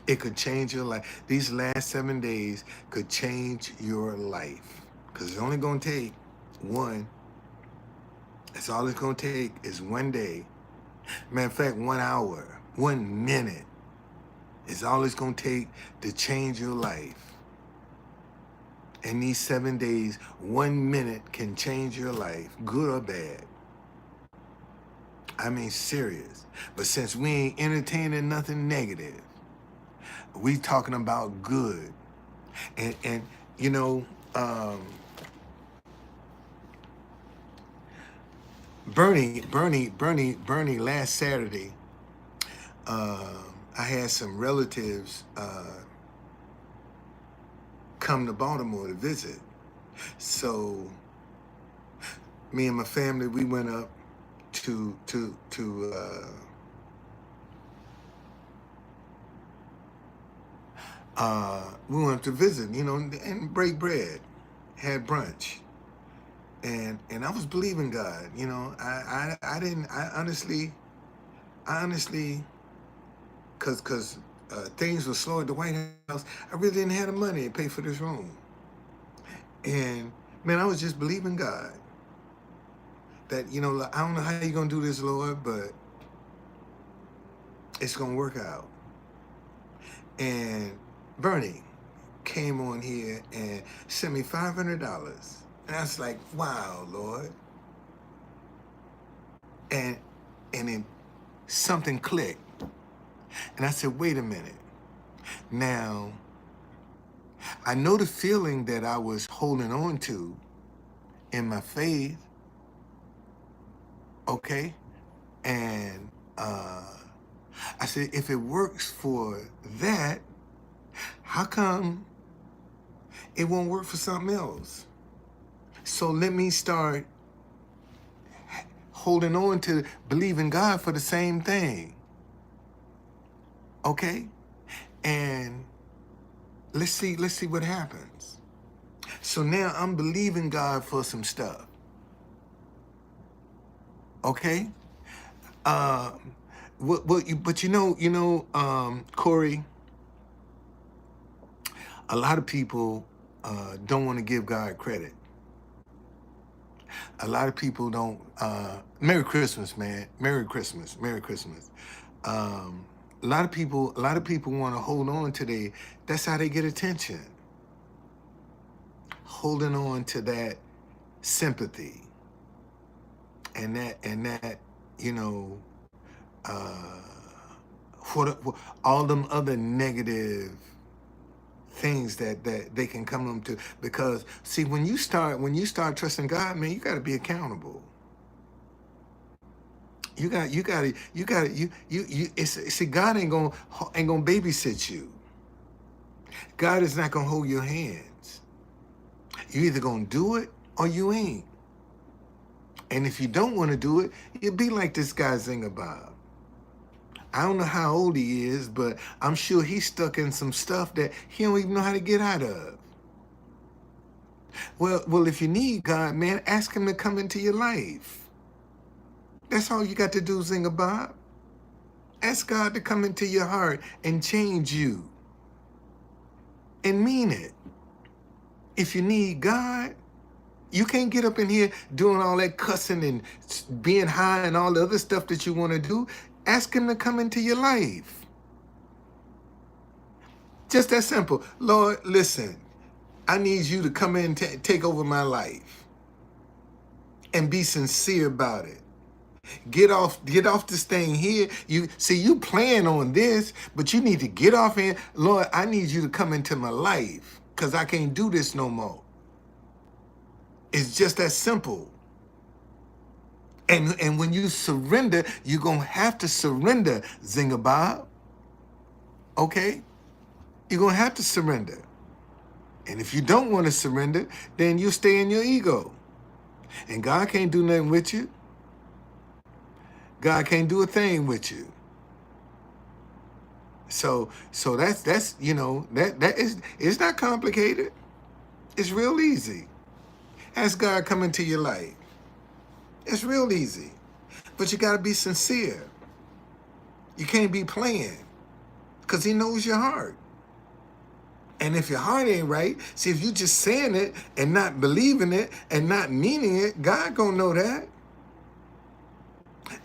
It could change your life. These last 7 days could change your life. Because it's only going to take one. That's all it's going to take is 1 day. Matter of fact, 1 hour, 1 minute is all it's going to take to change your life. And these 7 days, 1 minute can change your life, good or bad. I mean, serious. But since we ain't entertaining nothing negative, we talking about good. And Bernie, last Saturday, I had some relatives come to Baltimore to visit. So me and my family, we went up to we went to visit, and break bread, had brunch, and I was believing God. I honestly, cause things were slow at the White House. I really didn't have the money to pay for this room, and man, I was just believing God that I don't know how you're gonna do this, Lord, but it's gonna work out. And Bernie came on here and sent me $500. And I was like, wow, Lord. And then something clicked. And I said, wait a minute. Now, I know the feeling that I was holding on to in my faith, okay? And I said, if it works for that, how come it won't work for something else? So let me start holding on to believing God for the same thing, okay? And let's see what happens. So now I'm believing God for some stuff, okay? Uh, but Corey, a lot of people don't want to give God credit. A lot of people don't. Merry Christmas, man. Merry Christmas. Merry Christmas. A lot of people want to hold on to that's how they get attention. Holding on to that sympathy and that, you know, uh, what all them other negative things that they can come them to. Because see, when you start trusting God, man, you got to be accountable. You got see, God ain't gonna babysit you. God is not gonna hold your hands. You either gonna do it or you ain't. And if you don't want to do it, you'll be like this guy Zinger Bob. I don't know how old he is, but I'm sure he's stuck in some stuff that he don't even know how to get out of. Well, if you need God, man, ask him to come into your life. That's all you got to do, Zinger Bob. Ask God to come into your heart and change you. And mean it. If you need God, you can't get up in here doing all that cussing and being high and all the other stuff that you want to do. Ask him to come into your life. Just that simple. Lord, listen, I need you to come in and take over my life. And be sincere about it. Get off this thing here. You plan on this, but you need to get off here. Lord, I need you to come into my life because I can't do this no more. It's just that simple. And when you surrender, you're going to have to surrender, Zinger Bob. Okay? You're going to have to surrender. And if you don't want to surrender, then you stay in your ego. And God can't do nothing with you. God can't do a thing with you. So that's you know, that is, it's not complicated. It's real easy. Ask God come into your life. It's real easy. But you got to be sincere. You can't be playing because he knows your heart. And if your heart ain't right, see, if you just saying it and not believing it and not meaning it, God gonna know that.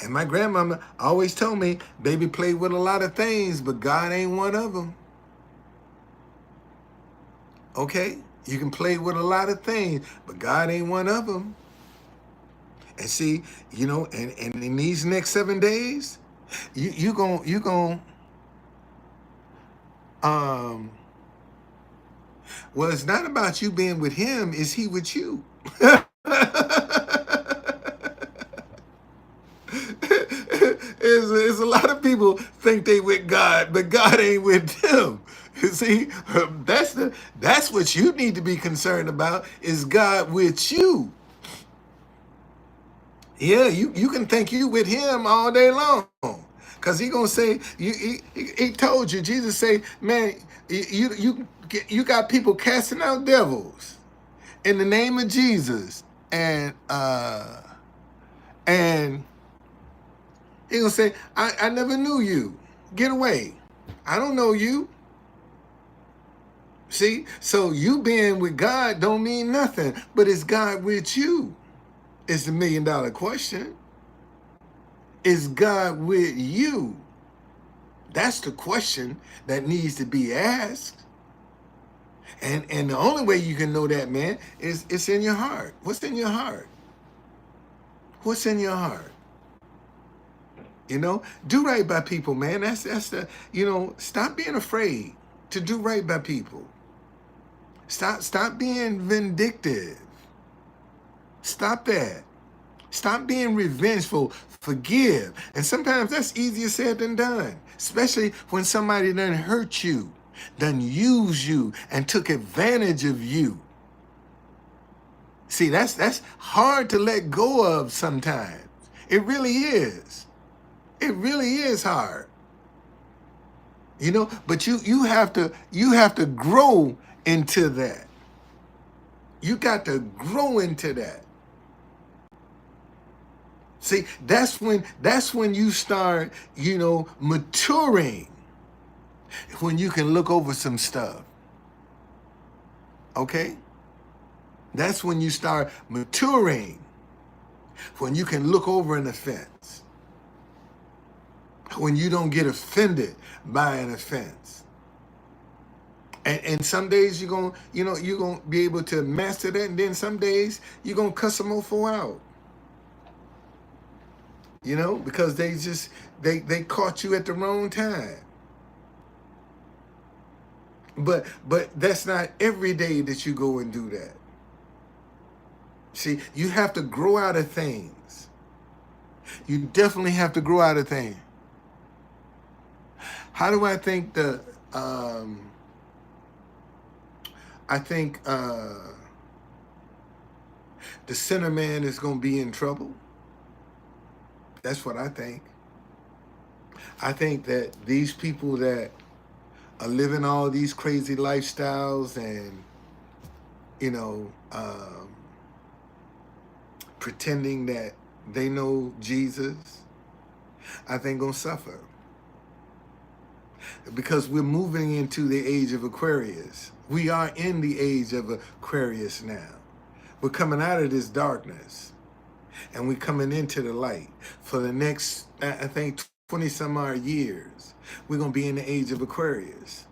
And my grandmama always told me, baby, play with a lot of things, but God ain't one of them. Okay? You can play with a lot of things, but God ain't one of them. And see, you know, and in these next 7 days, you gon' well, it's not about you being with him, it's he with you. It's a lot of people think they with God, but God ain't with them. You see, that's what you need to be concerned about, is God with you. Yeah, you can think you with him all day long. Because he going to say, he told you, Jesus say, man, you got people casting out devils in the name of Jesus. And he going to say, I never knew you. Get away. I don't know you. See? So you being with God don't mean nothing. But is God with you? It's the $1 million question. Is God with you? That's the question that needs to be asked. And the only way you can know that, man, is it's in your heart. What's in your heart? What's in your heart? You know, do right by people, man. That's the, you know, stop being afraid to do right by people. Stop being vindictive. Stop that. Stop being revengeful. Forgive. And sometimes that's easier said than done, especially when somebody done hurt you, done used you, and took advantage of you. See, that's hard to let go of sometimes. It really is. It really is hard. But you have to grow into that. You got to grow into that. See, that's when you start, maturing. When you can look over some stuff. Okay? That's when you start maturing. When you can look over an offense. When you don't get offended by an offense. And some days you're gonna be able to master that, and then some days you're gonna cuss them all out. Because they caught you at the wrong time. But that's not every day that you go and do that. See, you have to grow out of things. You definitely have to grow out of things. How do I think the sinner man is going to be in trouble? That's what I think. I think that these people that are living all these crazy lifestyles and, pretending that they know Jesus, I think gonna suffer. Because we're moving into the age of Aquarius. We are in the age of Aquarius now. We're coming out of this darkness. And we're coming into the light. For the next, I think, 20 some odd years, we're going to be in the age of Aquarius.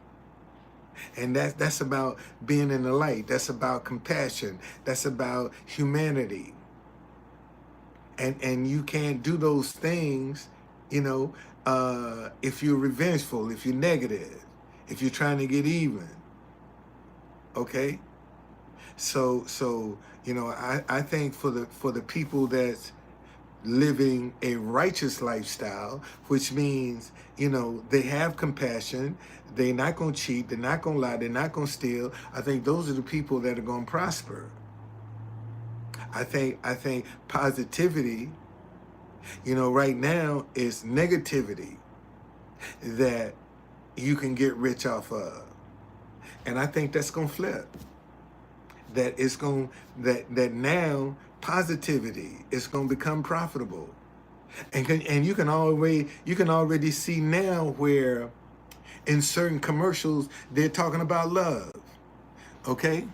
And that's about being in the light. That's about compassion. That's about humanity. And you can't do those things, if you're revengeful, if you're negative, if you're trying to get even. Okay? So I think for the people that's living a righteous lifestyle, which means, they have compassion, they're not going to cheat, they're not going to lie, they're not going to steal. I think those are the people that are going to prosper. I think positivity, right now is negativity that you can get rich off of. And I think that's going to flip. That now positivity is going to become profitable. And you can already see now where in certain commercials they're talking about love. Okay?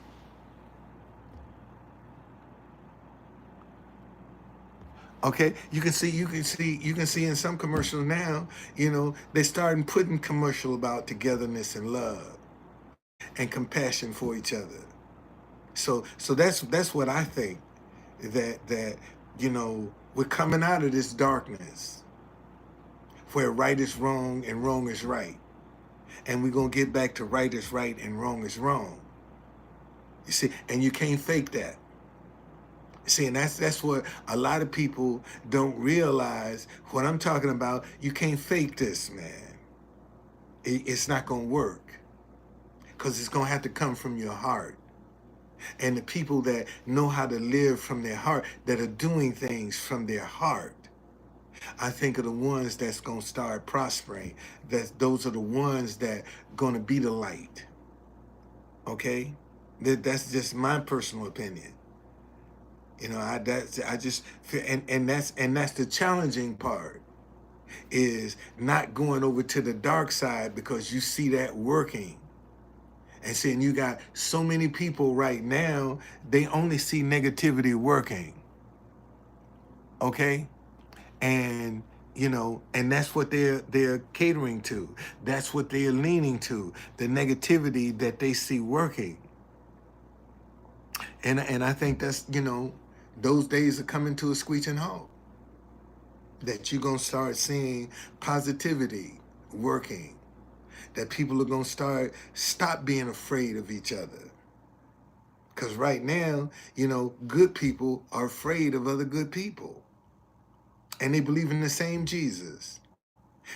Okay, you can see in some commercials now, they're starting putting commercial about togetherness and love and compassion for each other. So that's what I think, that we're coming out of this darkness where right is wrong and wrong is right, and we're gonna get back to right is right and wrong is wrong. You see, and you can't fake that. See, and that's what a lot of people don't realize. What I'm talking about, you can't fake this, man. It's not going to work, because it's going to have to come from your heart. And the people that know how to live from their heart, that are doing things from their heart, I think are the ones that's going to start prospering. Those are the ones that going to be the light. Okay? That's just my personal opinion. I just feel, and that's the challenging part, is not going over to the dark side, because you see that working. And seeing you got so many people right now, they only see negativity working. Okay? And and that's what they're catering to. That's what they're leaning to, the negativity that they see working. And I think that's, those days are coming to a screeching halt. That you're going to start seeing positivity working. That people are going to stop being afraid of each other. Because right now, good people are afraid of other good people. And they believe in the same Jesus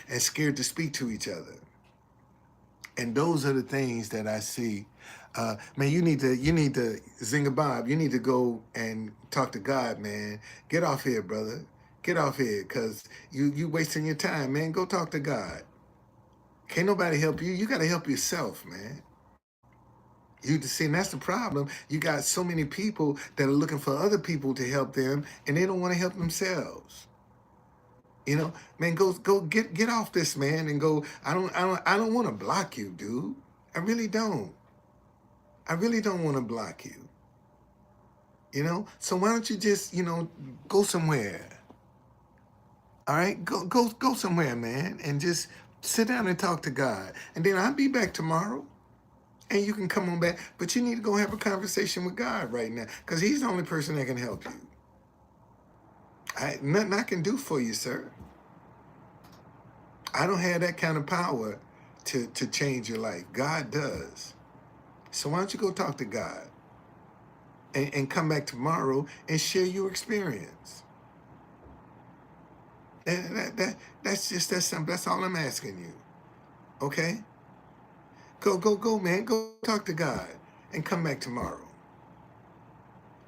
and scared to speak to each other. And those are the things that I see. Man, you need to, Zinga Bob, you need to go and talk to God, man. Get off here, brother. Get off here, because you wasting your time, man. Go talk to God. Can't nobody help you. You got to help yourself, man. You see, and that's the problem. You got so many people that are looking for other people to help them, and they don't want to help themselves. Man, go get off this, man, and go. I don't want to block you, dude. I really don't. I really don't want to block you. So why don't you just go somewhere? All right, go somewhere, man, and just sit down and talk to God, and then I'll be back tomorrow. And you can come on back, but you need to go have a conversation with God right now, because He's the only person that can help you. Nothing I can do for you, sir. I don't have that kind of power to change your life. God does. So why don't you go talk to God and come back tomorrow and share your experience? That's something. That's all I'm asking you. Okay? Go, man. Go talk to God and come back tomorrow.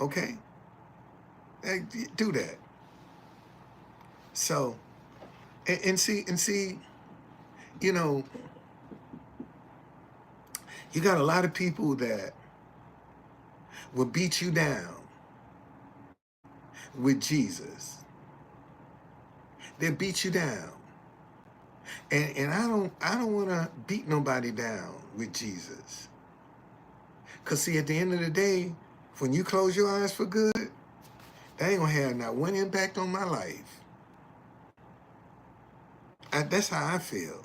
Okay? Do that. So, and see, you got a lot of people that will beat you down with Jesus. They'll beat you down. And I don't want to beat nobody down with Jesus. Because see, at the end of the day, when you close your eyes for good, that ain't gonna have not one impact on my life. That's how I feel.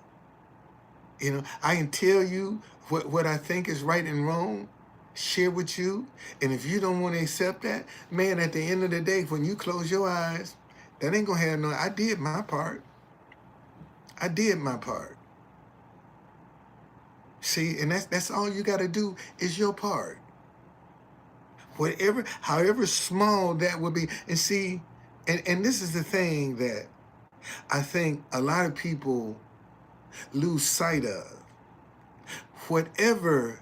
I can tell you what I think is right and wrong, share with you, and if you don't want to accept that, man, at the end of the day, when you close your eyes, that ain't gonna have no. I did my part. I did my part. See, and that's all you got to do is your part. However small that would be, and see, and this is the thing that I think a lot of people lose sight of. Whatever.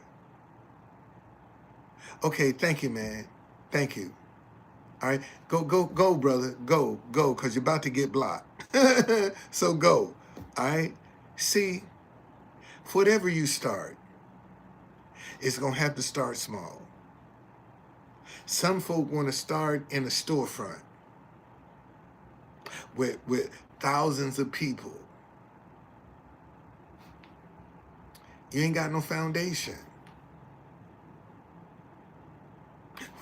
Okay, thank you, man. Thank you. All right, go, brother. Go, because you're about to get blocked. So go. All right. See, whatever you start, it's gonna have to start small. Some folk want to start in a storefront with thousands of people. You ain't got no foundation.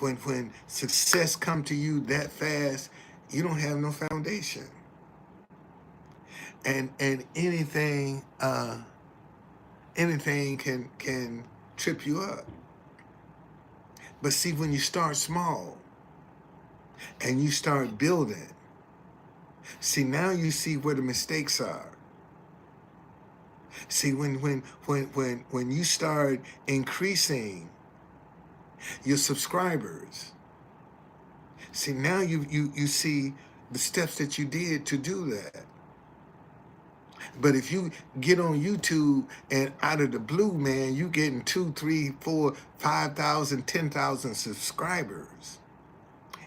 When success come to you that fast, you don't have no foundation. And anything can trip you up. But see, when you start small and you start building, see, now you see where the mistakes are. See, when you start increasing your subscribers, see, now you see the steps that you did to do that. But if you get on YouTube and out of the blue, man, you getting 2, 3, 4, 5,000, 10,000 subscribers,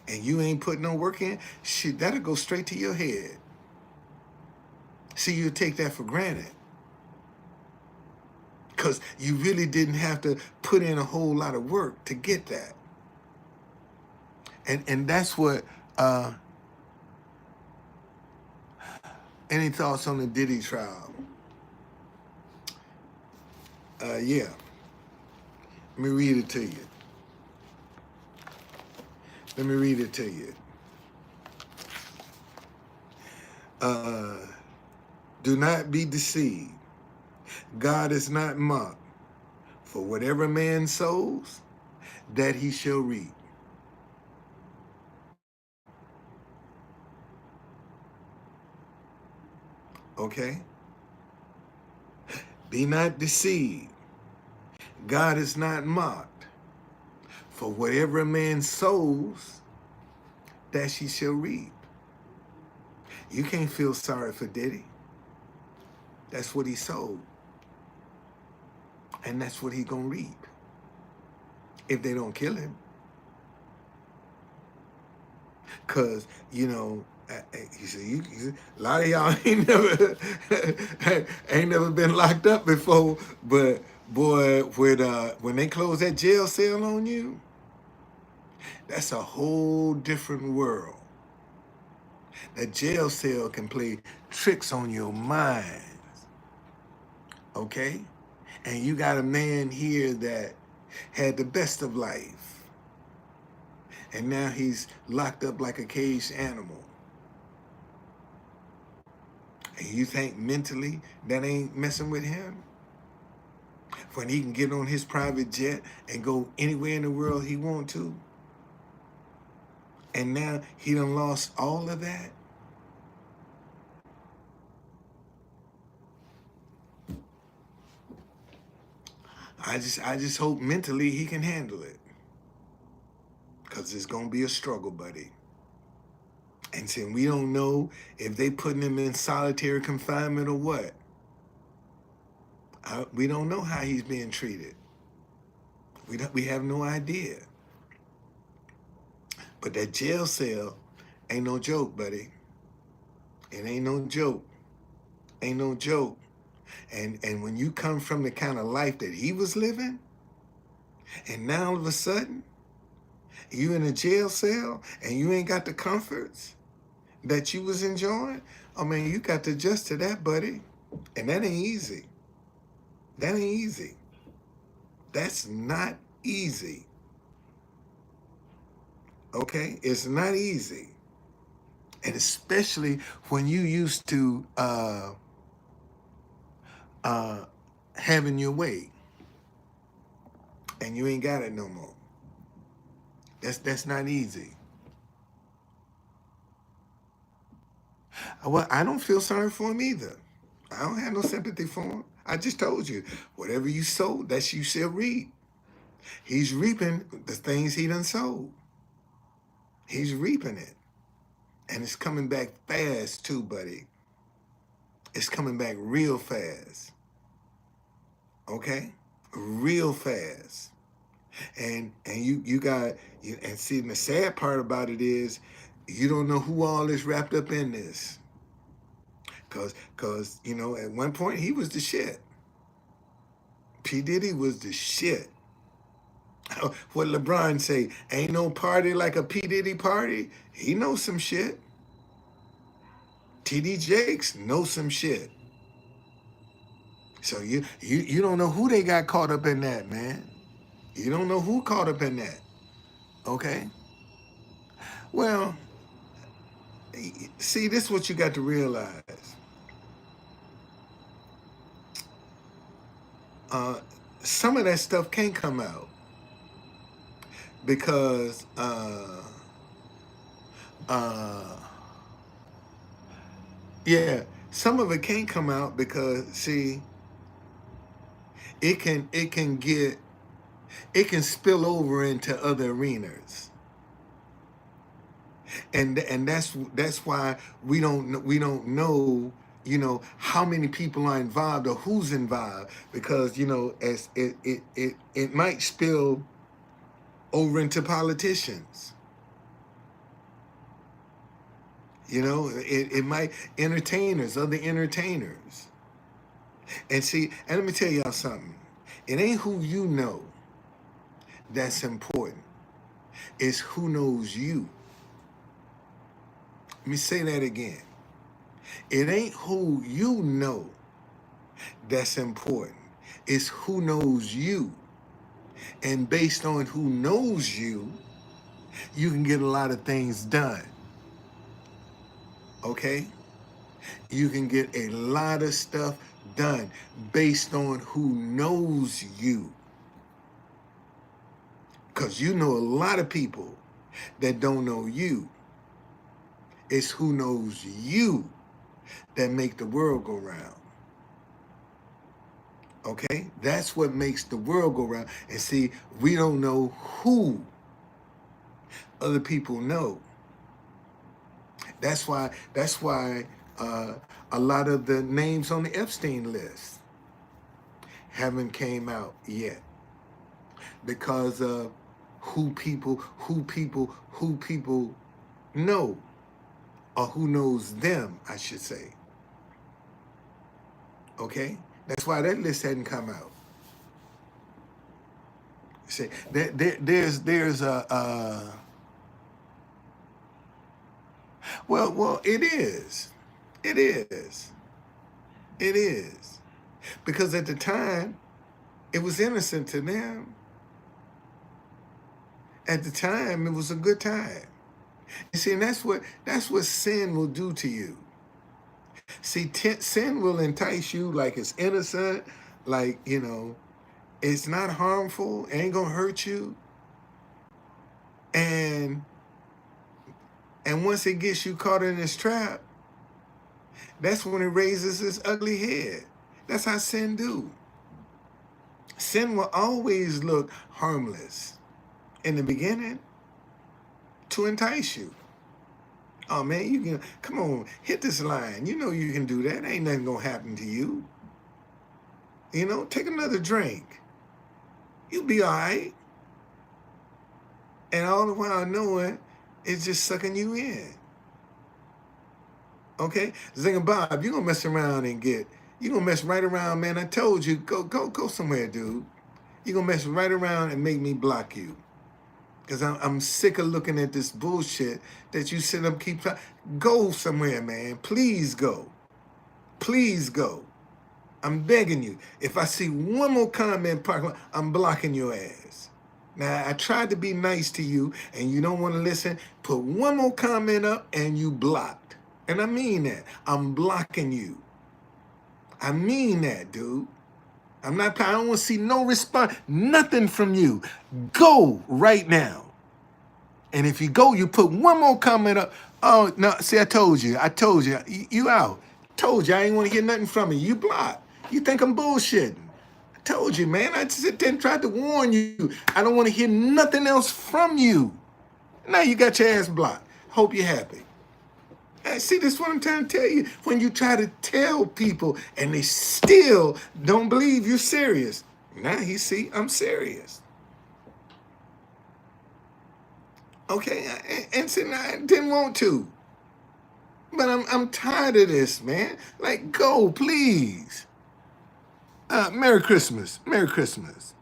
and you ain't putting no work in, shit, that'll go straight to your head. See, you take that for granted, because you really didn't have to put in a whole lot of work to get that. And that's what. Any thoughts on the Diddy trial? Yeah. Let me read it to you. Do not be deceived. God is not mocked. For whatever man sows, that he shall reap. Okay? Be not deceived. God is not mocked. For whatever a man sows, that she shall reap. You can't feel sorry for Diddy. That's what he sowed. And that's what he gonna reap if they don't kill him. Cause he said, a lot of y'all ain't never been locked up before, but boy, when they close that jail cell on you, that's a whole different world. That jail cell can play tricks on your mind, okay? And you got a man here that had the best of life, and now he's locked up like a caged animal. And you think mentally that ain't messing with him? When he can get on his private jet and go anywhere in the world he want to? And now he done lost all of that? I just hope mentally he can handle it. Because it's going to be a struggle, buddy. And since we don't know if they putting him in solitary confinement or what. We don't know how he's being treated. We have no idea. But that jail cell ain't no joke, buddy. It ain't no joke. Ain't no joke. And when you come from the kind of life that he was living, and now all of a sudden, you in a jail cell and you ain't got the comforts that you was enjoying, I mean, you got to adjust to that, buddy. And that ain't easy. That ain't easy. That's not easy. Okay? It's not easy. And especially when you used to having your way and you ain't got it no more. That's not easy. Well, I don't feel sorry for him either. I don't have no sympathy for him. I just told you, whatever you sowed, that you shall reap. He's reaping the things he done sowed. He's reaping it. And it's coming back fast too, buddy. It's coming back real fast. Okay? Real fast. And you got, and see, the sad part about it is, you don't know who all is wrapped up in this. Cause at one point he was the shit. P. Diddy was the shit. What LeBron say, ain't no party like a P. Diddy party. He knows some shit. T.D. Jakes knows some shit. So you don't know who they got caught up in that, man. You don't know who caught up in that. Okay? Well, see, this is what you got to realize. Some of that stuff can't come out because some of it can't come out because, see, it can spill over into other arenas. And that's why we don't know how many people are involved or who's involved, because as it might spill over into politicians. It might other entertainers. And see, and let me tell y'all something. It ain't who you know that's important. It's who knows you. Let me say that again. It ain't who you know that's important. It's who knows you. And based on who knows you, you can get a lot of things done. Okay? You can get a lot of stuff done based on who knows you. Because you know a lot of people that don't know you. It's who knows you that make the world go round. Okay? That's what makes the world go round. And see, we don't know who other people know. That's why a lot of the names on the Epstein list haven't came out yet, because of who people know, or who knows them, I should say. Okay? That's why that list hadn't come out. See, there's a well, it is. It is. It is. Because at the time, it was innocent to them. At the time, it was a good time. You see, and that's what sin will do to you. See, sin will entice you like it's innocent, like, it's not harmful, ain't gonna hurt you. And once it gets you caught in this trap, that's when it raises its ugly head. That's how sin do. Sin will always look harmless in the beginning to entice you. Oh man, you can come on, hit this line. You know you can do that. Ain't nothing gonna happen to you. Take another drink. You'll be all right. And all the while knowing it's just sucking you in. Okay? Zing Bob, you're gonna mess around and you're gonna mess right around, man. I told you, go somewhere, dude. You're gonna mess right around and make me block you. Because I'm sick of looking at this bullshit that you sit up, go somewhere, man. Please go. Please go. I'm begging you. If I see one more comment, I'm blocking your ass. Now, I tried to be nice to you, and you don't want to listen. Put one more comment up, and you blocked. And I mean that. I'm blocking you. I mean that, dude. I don't want to see no response, nothing from you. Go right now. And if you go, you put one more comment up. Oh, no, see, I told you. You out. Told you, I ain't want to hear nothing from you. You blocked. You think I'm bullshitting. I told you, man. I just then tried to warn you. I don't want to hear nothing else from you. Now you got your ass blocked. Hope you're happy. See, this is what I'm trying to tell you. When you try to tell people and they still don't believe you're serious. Now you see, I'm serious. Okay, and so I didn't want to. But I'm tired of this, man. Like, go, please. Merry Christmas. Merry Christmas.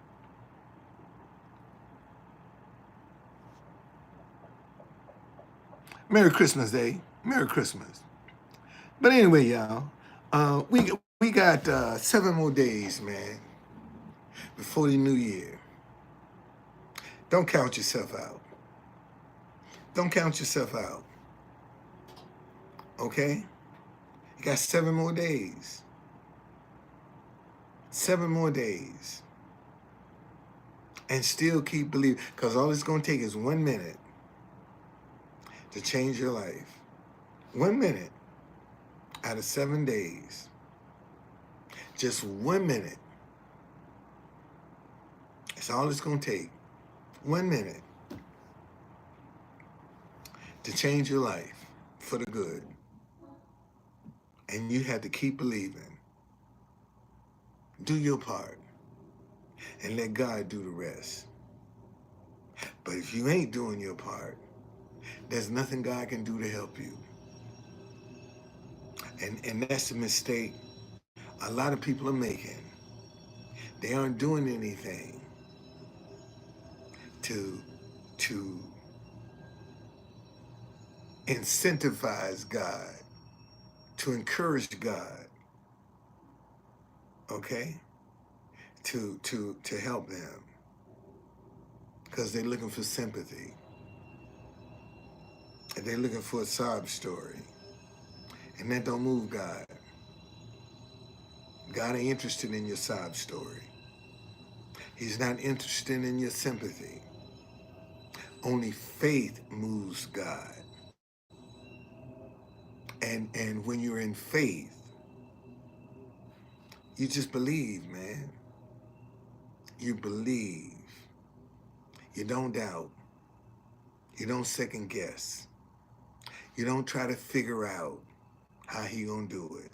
Merry Christmas Day. Merry Christmas. But anyway, y'all, we got 7 more days, man, before the new year. Don't count yourself out. Don't count yourself out. Okay? You got 7 more days. 7 more days. And still keep believing. Because all it's going to take is 1 minute to change your life. 1 minute out of 7 days. Just 1 minute. That's all it's going to take. 1 minute to change your life for the good. And you have to keep believing. Do your part. And let God do the rest. But if you ain't doing your part, there's nothing God can do to help you. And that's the mistake a lot of people are making. They aren't doing anything to incentivize God, to encourage God, okay? To help them. Because they're looking for sympathy. And they're looking for a sob story. And that don't move God. God ain't interested in your sob story. He's not interested in your sympathy. Only faith moves God. And when you're in faith, You just believe, man. You believe. You don't doubt. You don't second guess. You don't try to figure out how he gonna do it.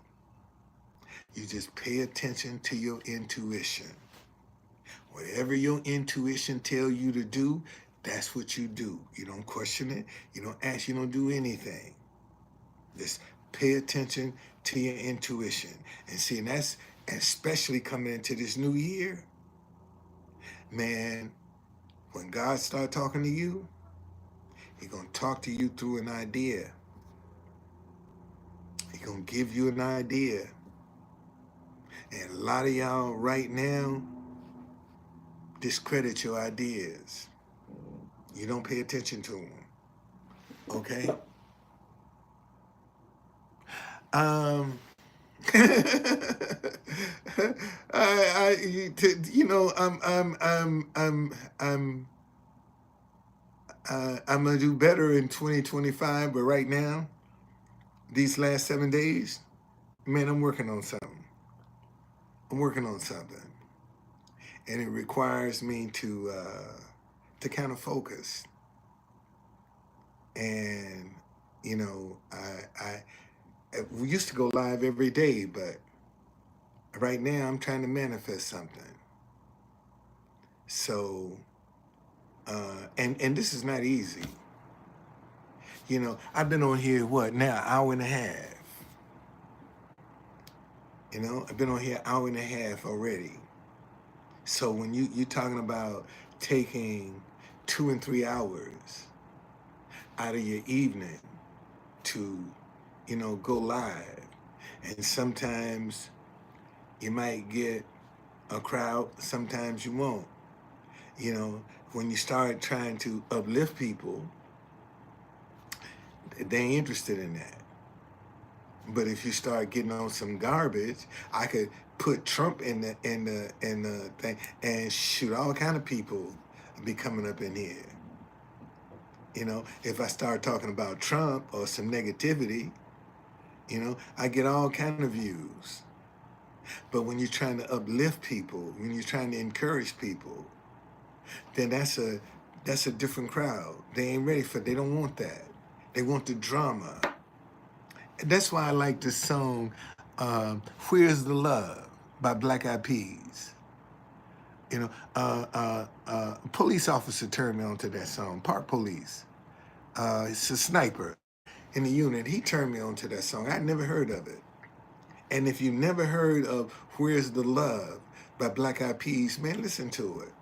You just pay attention to your intuition. Whatever your intuition tell you to do, that's what you do. You don't question it. You don't ask. You don't do anything. Just pay attention to your intuition. And see, and that's especially coming into this new year, man, when God start talking to you, he gonna talk to you through an idea. He gonna give you an idea. And a lot of y'all right now discredit your ideas. You don't pay attention to them. Okay? Um you know, I'm gonna do better in 2025, but right now, these last 7 days, man, I'm working on something. I'm working on something, and it requires me to kind of focus. And you know, we used to go live every day, but right now I'm trying to manifest something. So, and this is not easy. You know, I've been on here what now, hour and a half. You know, I've been on here hour and a half already. So when you talking about taking 2 and 3 hours out of your evening to, you know, go live, and sometimes you might get a crowd, sometimes you won't. You know, when you start trying to uplift people, they ain't interested in that. But if you start getting on some garbage, I could put Trump in the thing and shoot all kind of people be coming up in here. You know, if I start talking about Trump or some negativity, you know, I get all kind of views. But when you're trying to uplift people, when you're trying to encourage people, then that's a different crowd. They ain't ready for. They don't want that. They want the drama. That's why I like the song "Where's the Love" by Black Eyed Peas. You know, police officer turned me on to that song. Park Police. It's a sniper in the unit. He turned me on to that song. I'd never heard of it. And if you never heard of "Where's the Love" by Black Eyed Peas, man, listen to it.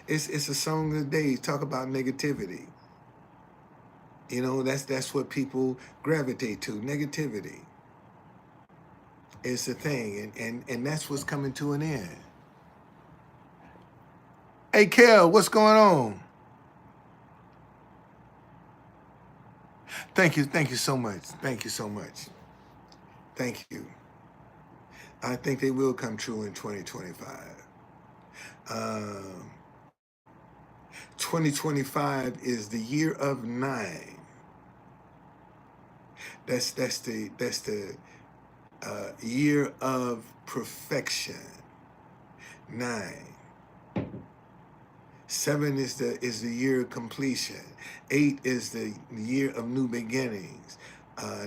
It's a song of the day. Talk about negativity. You know, that's what people gravitate to. Negativity is the thing, and that's what's coming to an end. Hey, Kel, what's going on? Thank you so much. Thank you so much. Thank you. I think they will come true in 2025. Um, 2025 is the year of nine. That's the year of perfection. Nine. Seven is the year of completion. Eight is the year of new beginnings.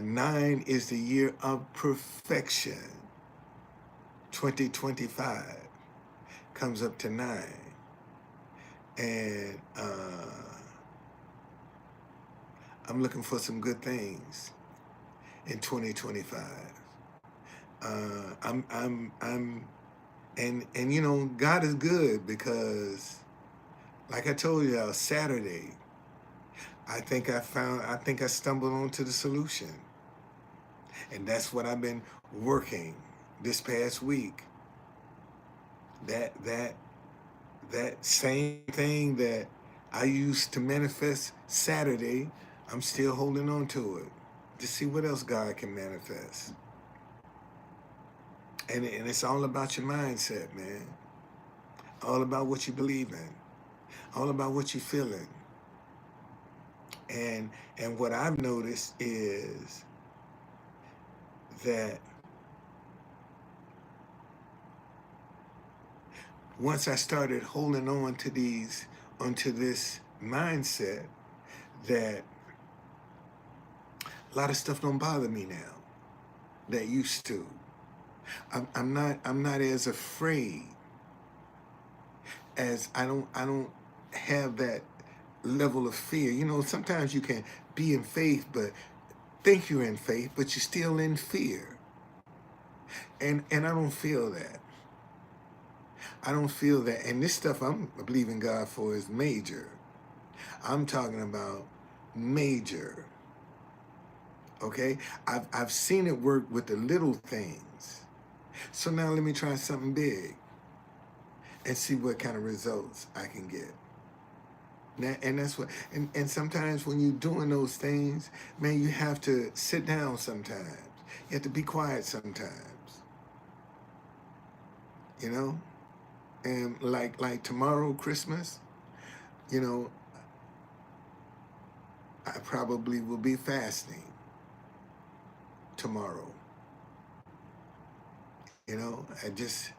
Nine is the year of perfection. 2025 comes up to nine. And I'm looking for some good things in 2025. And you know, God is good because, like I told y'all, Saturday, I think I stumbled onto the solution. And that's what I've been working this past week. That same thing that I used to manifest Saturday, I'm still holding on to it to see what else God can manifest. And it's all about your mindset, man. All about what you believe in. All about what you're feeling. And what I've noticed is that once I started holding on to onto this mindset that a lot of stuff don't bother me now that used to. I'm not as afraid as I don't have that level of fear. You know, sometimes you can be in faith, but think you're in faith, but you're still in fear. And I don't feel that. I don't feel that. And this stuff I'm believing God for is major. I'm talking about major. Okay? I've seen it work with the little things. So now let me try something big and see what kind of results I can get. Now, and that's what and sometimes when you're doing those things, man, you have to sit down sometimes. You have to be quiet sometimes. You know? And like tomorrow, Christmas, you know, I probably will be fasting tomorrow. You know, I just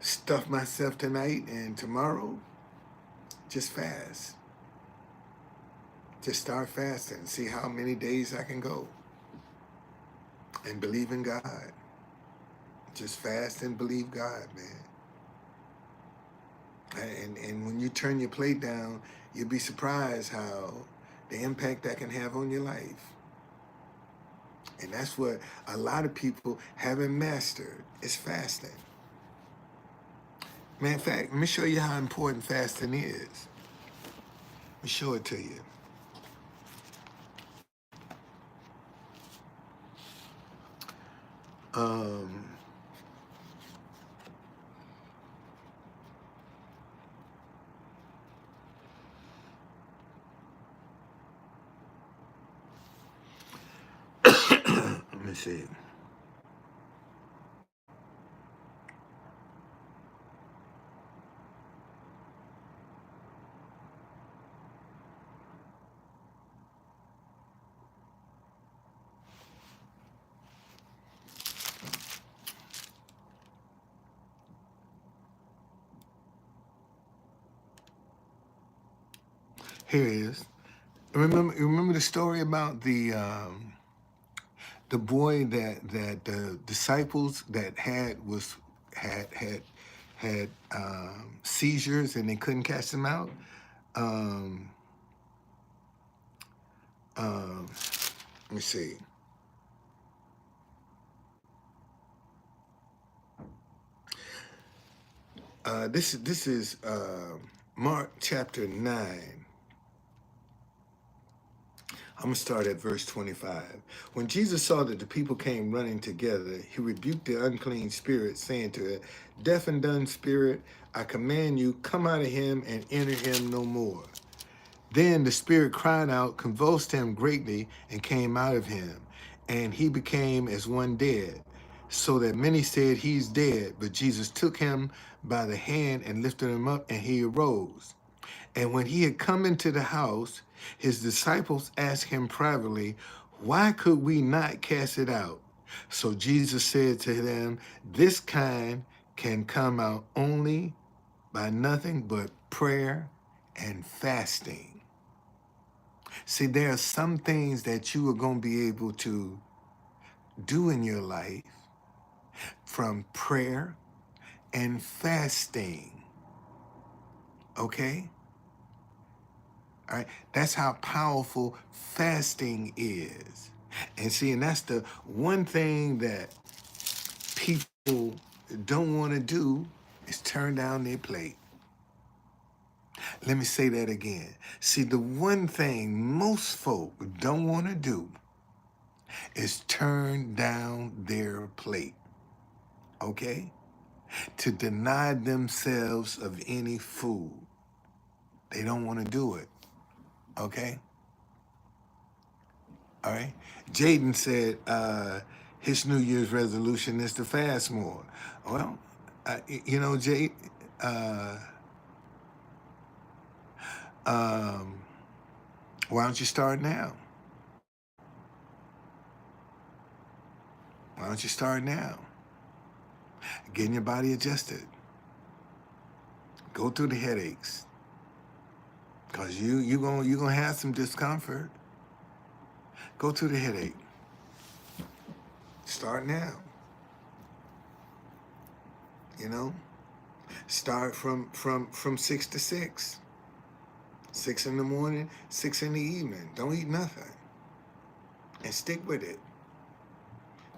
stuff myself tonight and tomorrow, just fast. Just start fasting, see how many days I can go. And believe in God. Just fast and believe God, man. And when you turn your plate down, you'll be surprised how the impact that can have on your life. And that's what a lot of people haven't mastered is fasting. Man, in fact, let me show you how important fasting is. Let me show it to you. Um, let me see. Here it is. Remember the story about the boy that the disciples that had seizures and they couldn't catch them out. Um, um, let me see. This is Mark chapter 9. I'm going to start at verse 25. When Jesus saw that the people came running together, he rebuked the unclean spirit, saying to it, "Deaf and dumb spirit, I command you, come out of him and enter him no more." Then the spirit cried out, convulsed him greatly, and came out of him. And he became as one dead, so that many said, "He's dead." But Jesus took him by the hand and lifted him up, and he arose. And when he had come into the house, his disciples asked him privately, "Why could we not cast it out?" So Jesus said to them, "This kind can come out only by nothing but prayer and fasting." See, there are some things that you are going to be able to do in your life from prayer and fasting. Okay? All right? That's how powerful fasting is. And see, and that's the one thing that people don't want to do is turn down their plate. Let me say that again. See, the one thing most folk don't want to do is turn down their plate. Okay? To deny themselves of any food. They don't want to do it. Okay? All right? Jaden said his New Year's resolution is to fast more. Well, you know, Jade, uh, um, why don't you start now? Why don't you start now? Getting your body adjusted. Go through the headaches. Cause you gonna have some discomfort. Go through the headache. Start now. You know? Start from 6 to 6. 6 in the morning, 6 in the evening. Don't eat nothing. And stick with it.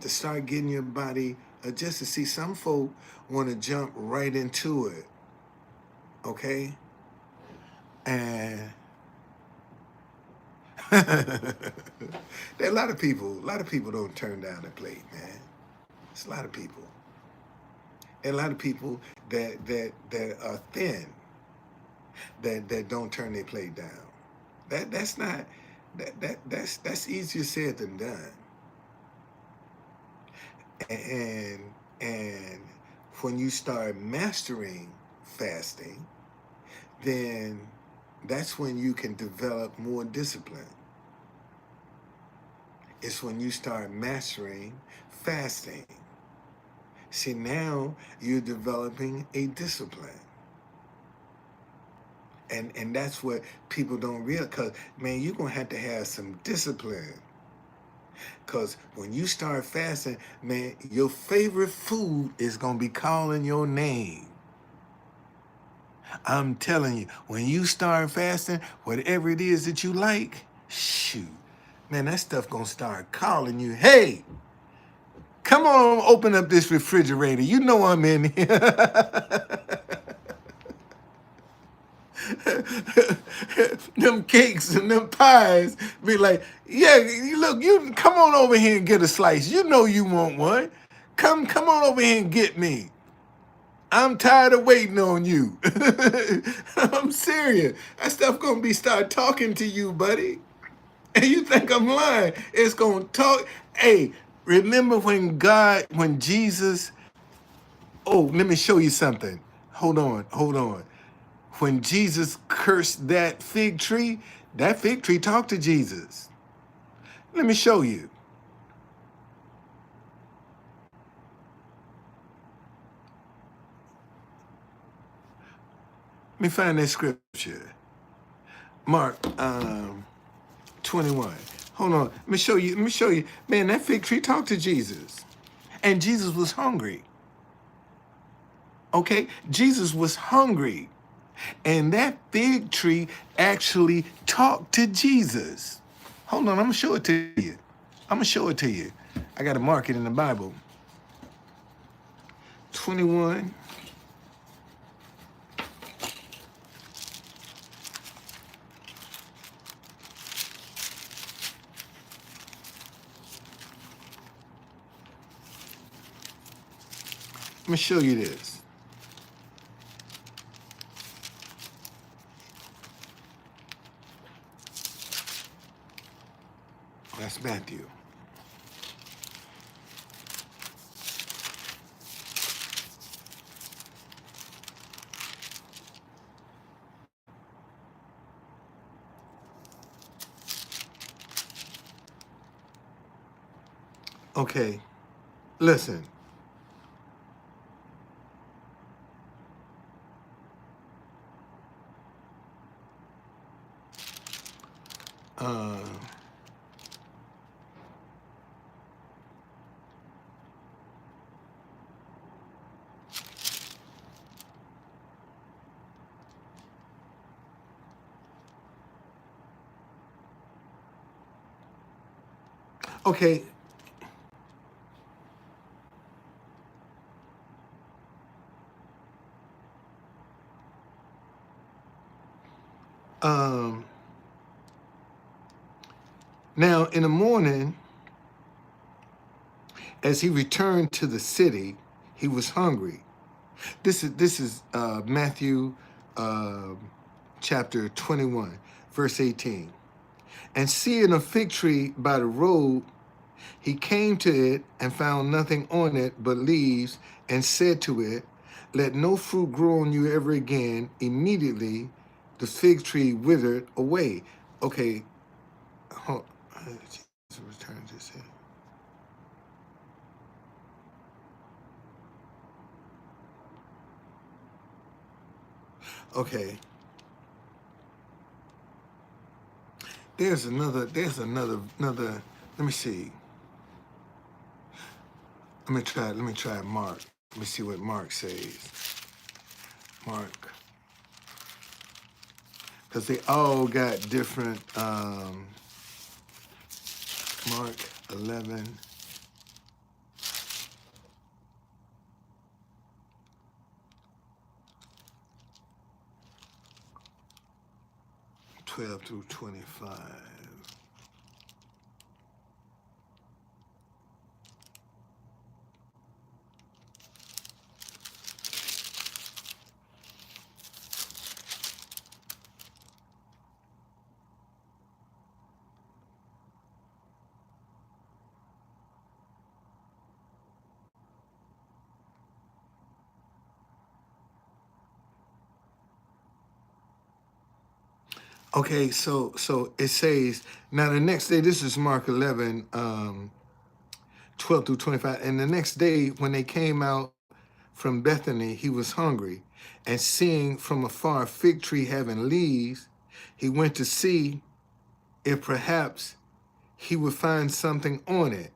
To start getting your body adjusted. To see some folk want to jump right into it. Okay? And there are a lot of people don't turn down the plate, man. It's a lot of people. And a lot of people that are thin that don't turn their plate down. That's not that's easier said than done. And when you start mastering fasting, then that's when you can develop more discipline. It's when you start mastering fasting. See, now you're developing a discipline. And that's what people don't realize. Because, man, you're going to have some discipline. Because when you start fasting, man, your favorite food is going to be calling your name. I'm telling you, when you start fasting, whatever it is that you like, shoot, man, that stuff going to start calling you. Hey, come on, open up this refrigerator. You know I'm in here. Them cakes and them pies be like, yeah, look, you come on over here and get a slice. You know you want one. Come on over here and get me. I'm tired of waiting on you. I'm serious. That stuff gonna be start talking to you, buddy. And you think I'm lying. It's gonna talk. Hey, remember when Jesus, oh, let me show you something. Hold on. When Jesus cursed that fig tree talked to Jesus. Let me show you. Let me find that scripture. Mark 21. Hold on. Let me show you. Man, that fig tree talked to Jesus. And Jesus was hungry. Okay? Jesus was hungry. And that fig tree actually talked to Jesus. Hold on, I'm going to show it to you. I got to mark it in the Bible. 21. Let me show you this. That's Matthew. Okay, listen. Uh, okay. Um, Now in the morning, as he returned to the city, he was hungry. This is Matthew chapter 21, verse 18. And seeing a fig tree by the road, he came to it and found nothing on it but leaves, and said to it, let no fruit grow on you ever again. Immediately the fig tree withered away. Okay, Jesus returned to say. Okay. There's another. Let me see. Let me try Mark. Let me see what Mark says. Mark. Because they all got different, Mark 11, 12 through 25. Okay, so it says, now the next day, this is Mark 11, 12 through 25. And the next day, when they came out from Bethany, he was hungry. And seeing from afar a fig tree having leaves, he went to see if perhaps he would find something on it.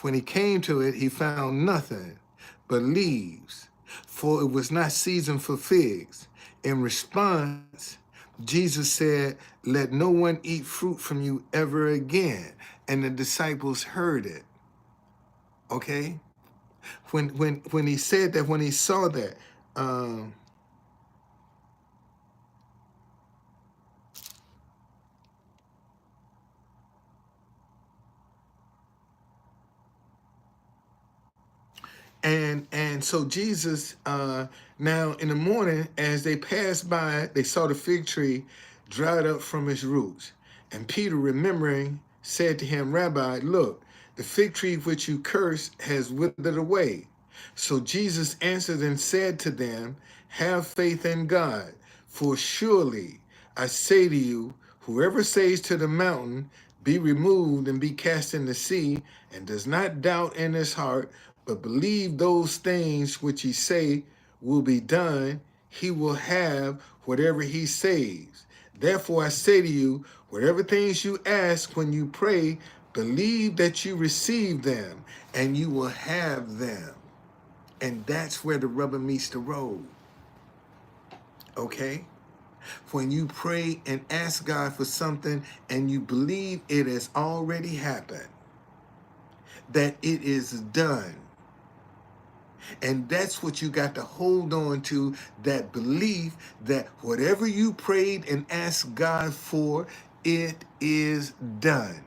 When he came to it, he found nothing but leaves, for it was not season for figs. In response, Jesus said, "Let no one eat fruit from you ever again." And the disciples heard it. Okay? When he said that, when he saw that, um, and so Jesus, now in the morning, as they passed by, they saw the fig tree dried up from its roots. And Peter, remembering, said to him, "Rabbi, look, the fig tree which you cursed has withered away." So Jesus answered and said to them, "Have faith in God, for surely I say to you, whoever says to the mountain, 'Be removed and be cast in the sea,' and does not doubt in his heart, but believe those things which he say will be done, he will have whatever he says. Therefore I say to you, whatever things you ask when you pray, believe that you receive them, and you will have them." And that's where the rubber meets the road. Okay? When you pray and ask God for something and you believe it has already happened, that it is done. And that's what you got to hold on to, that belief that whatever you prayed and asked God for, it is done.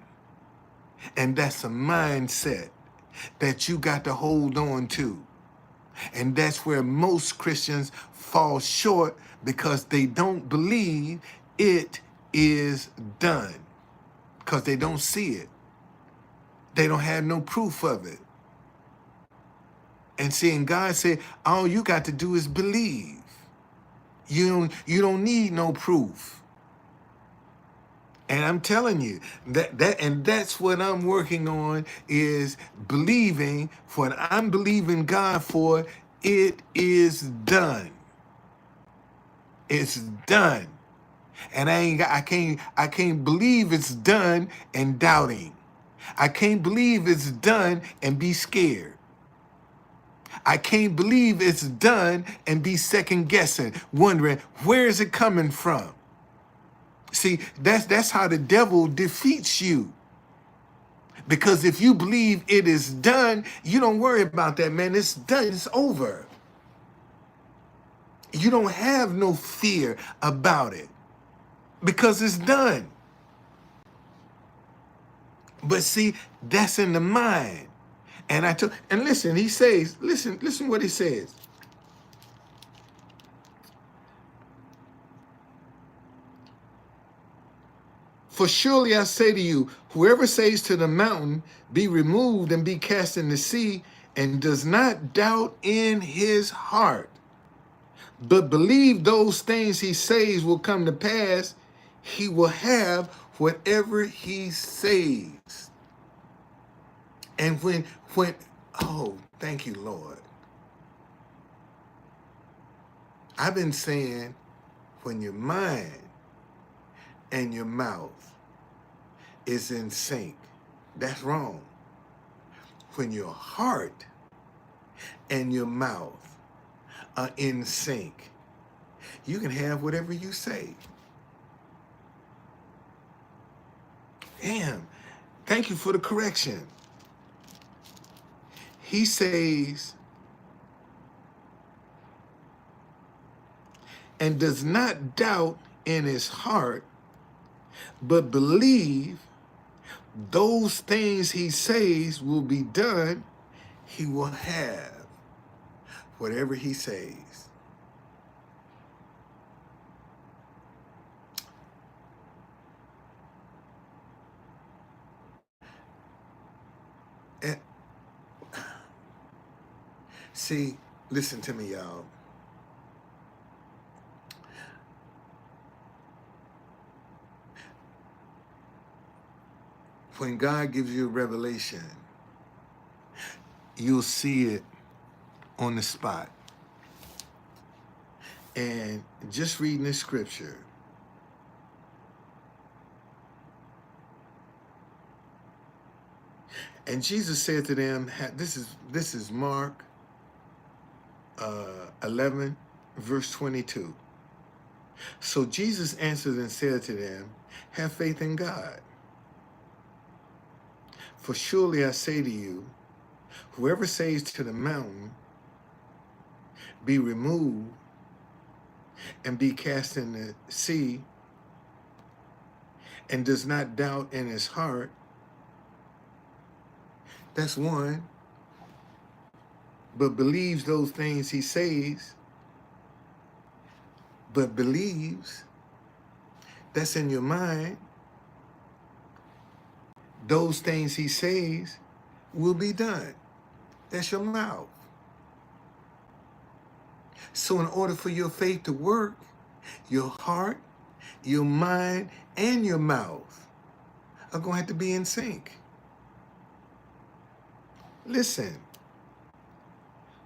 And that's a mindset that you got to hold on to. And that's where most Christians fall short, because they don't believe it is done, because they don't see it. They don't have no proof of it. And seeing God say, all you got to do is believe. You don't need no proof. And I'm telling you that's what I'm working on, is believing what I'm believing God for. It is done. It's done. And I can't believe it's done and doubting. I can't believe it's done and be scared. I can't believe it's done and be second guessing, wondering where is it coming from. See, that's how the devil defeats you. Because if you believe it is done, you don't worry about that, man. It's done. It's over. You don't have no fear about it, because it's done. But see, that's in the mind. And listen, he says, listen what he says. For surely I say to you, whoever says to the mountain, 'Be removed and be cast in the sea,' and does not doubt in his heart, but believe those things he says will come to pass, he will have whatever he says." And when oh, thank you, Lord. I've been saying when your mind and your mouth is in sync. That's wrong. When your heart and your mouth are in sync, you can have whatever you say. Damn. Thank you for the correction. He says, and does not doubt in his heart, but believe those things he says will be done, he will have whatever he says. And see, listen to me, y'all. When God gives you a revelation, you'll see it on the spot. And just reading the scripture, and Jesus said to them, this is Mark 11, verse 22. So Jesus answered and said to them, have faith in God. For surely I say to you, whoever says to the mountain, be removed and be cast in the sea, and does not doubt in his heart, that's one, but believes those things he says, but believes, that's in your mind, those things he says will be done. That's your mouth. So in order for your faith to work, your heart, your mind, and your mouth are going to have to be in sync. Listen,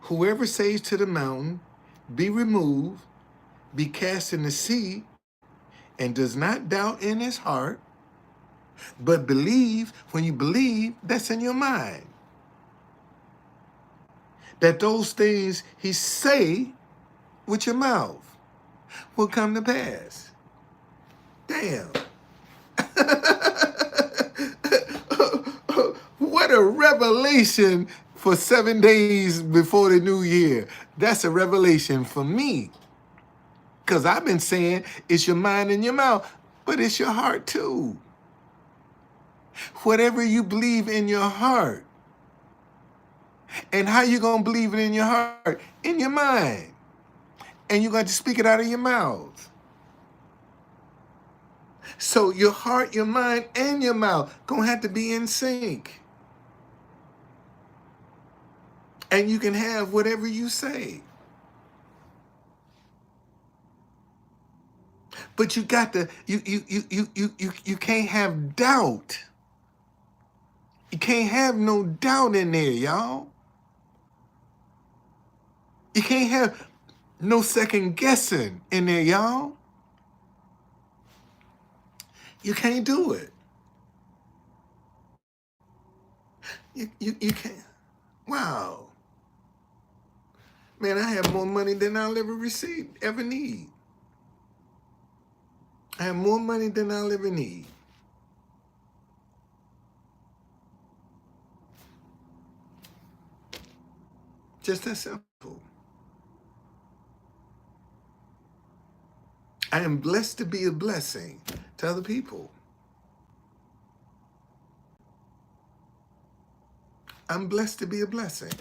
whoever says to the mountain, be removed, be cast in the sea, and does not doubt in his heart, but believe, when you believe, that's in your mind, that those things he say with your mouth will come to pass. Damn. What a revelation for 7 days before the new year. That's a revelation for me. Because I've been saying it's your mind and your mouth, but it's your heart too. Whatever you believe in your heart. And how you going to believe it in your heart? In your mind. And you're going to speak it out of your mouth. So your heart, your mind, and your mouth going to have to be in sync. And you can have whatever you say. But you got to, you can't have doubt. You can't have no doubt in there, y'all. You can't have no second guessing in there, y'all. You can't do it. You can't. Wow. Man, I have more money than I'll ever need. I have more money than I'll ever need. Just that simple. I am blessed to be a blessing to other people. I'm blessed to be a blessing.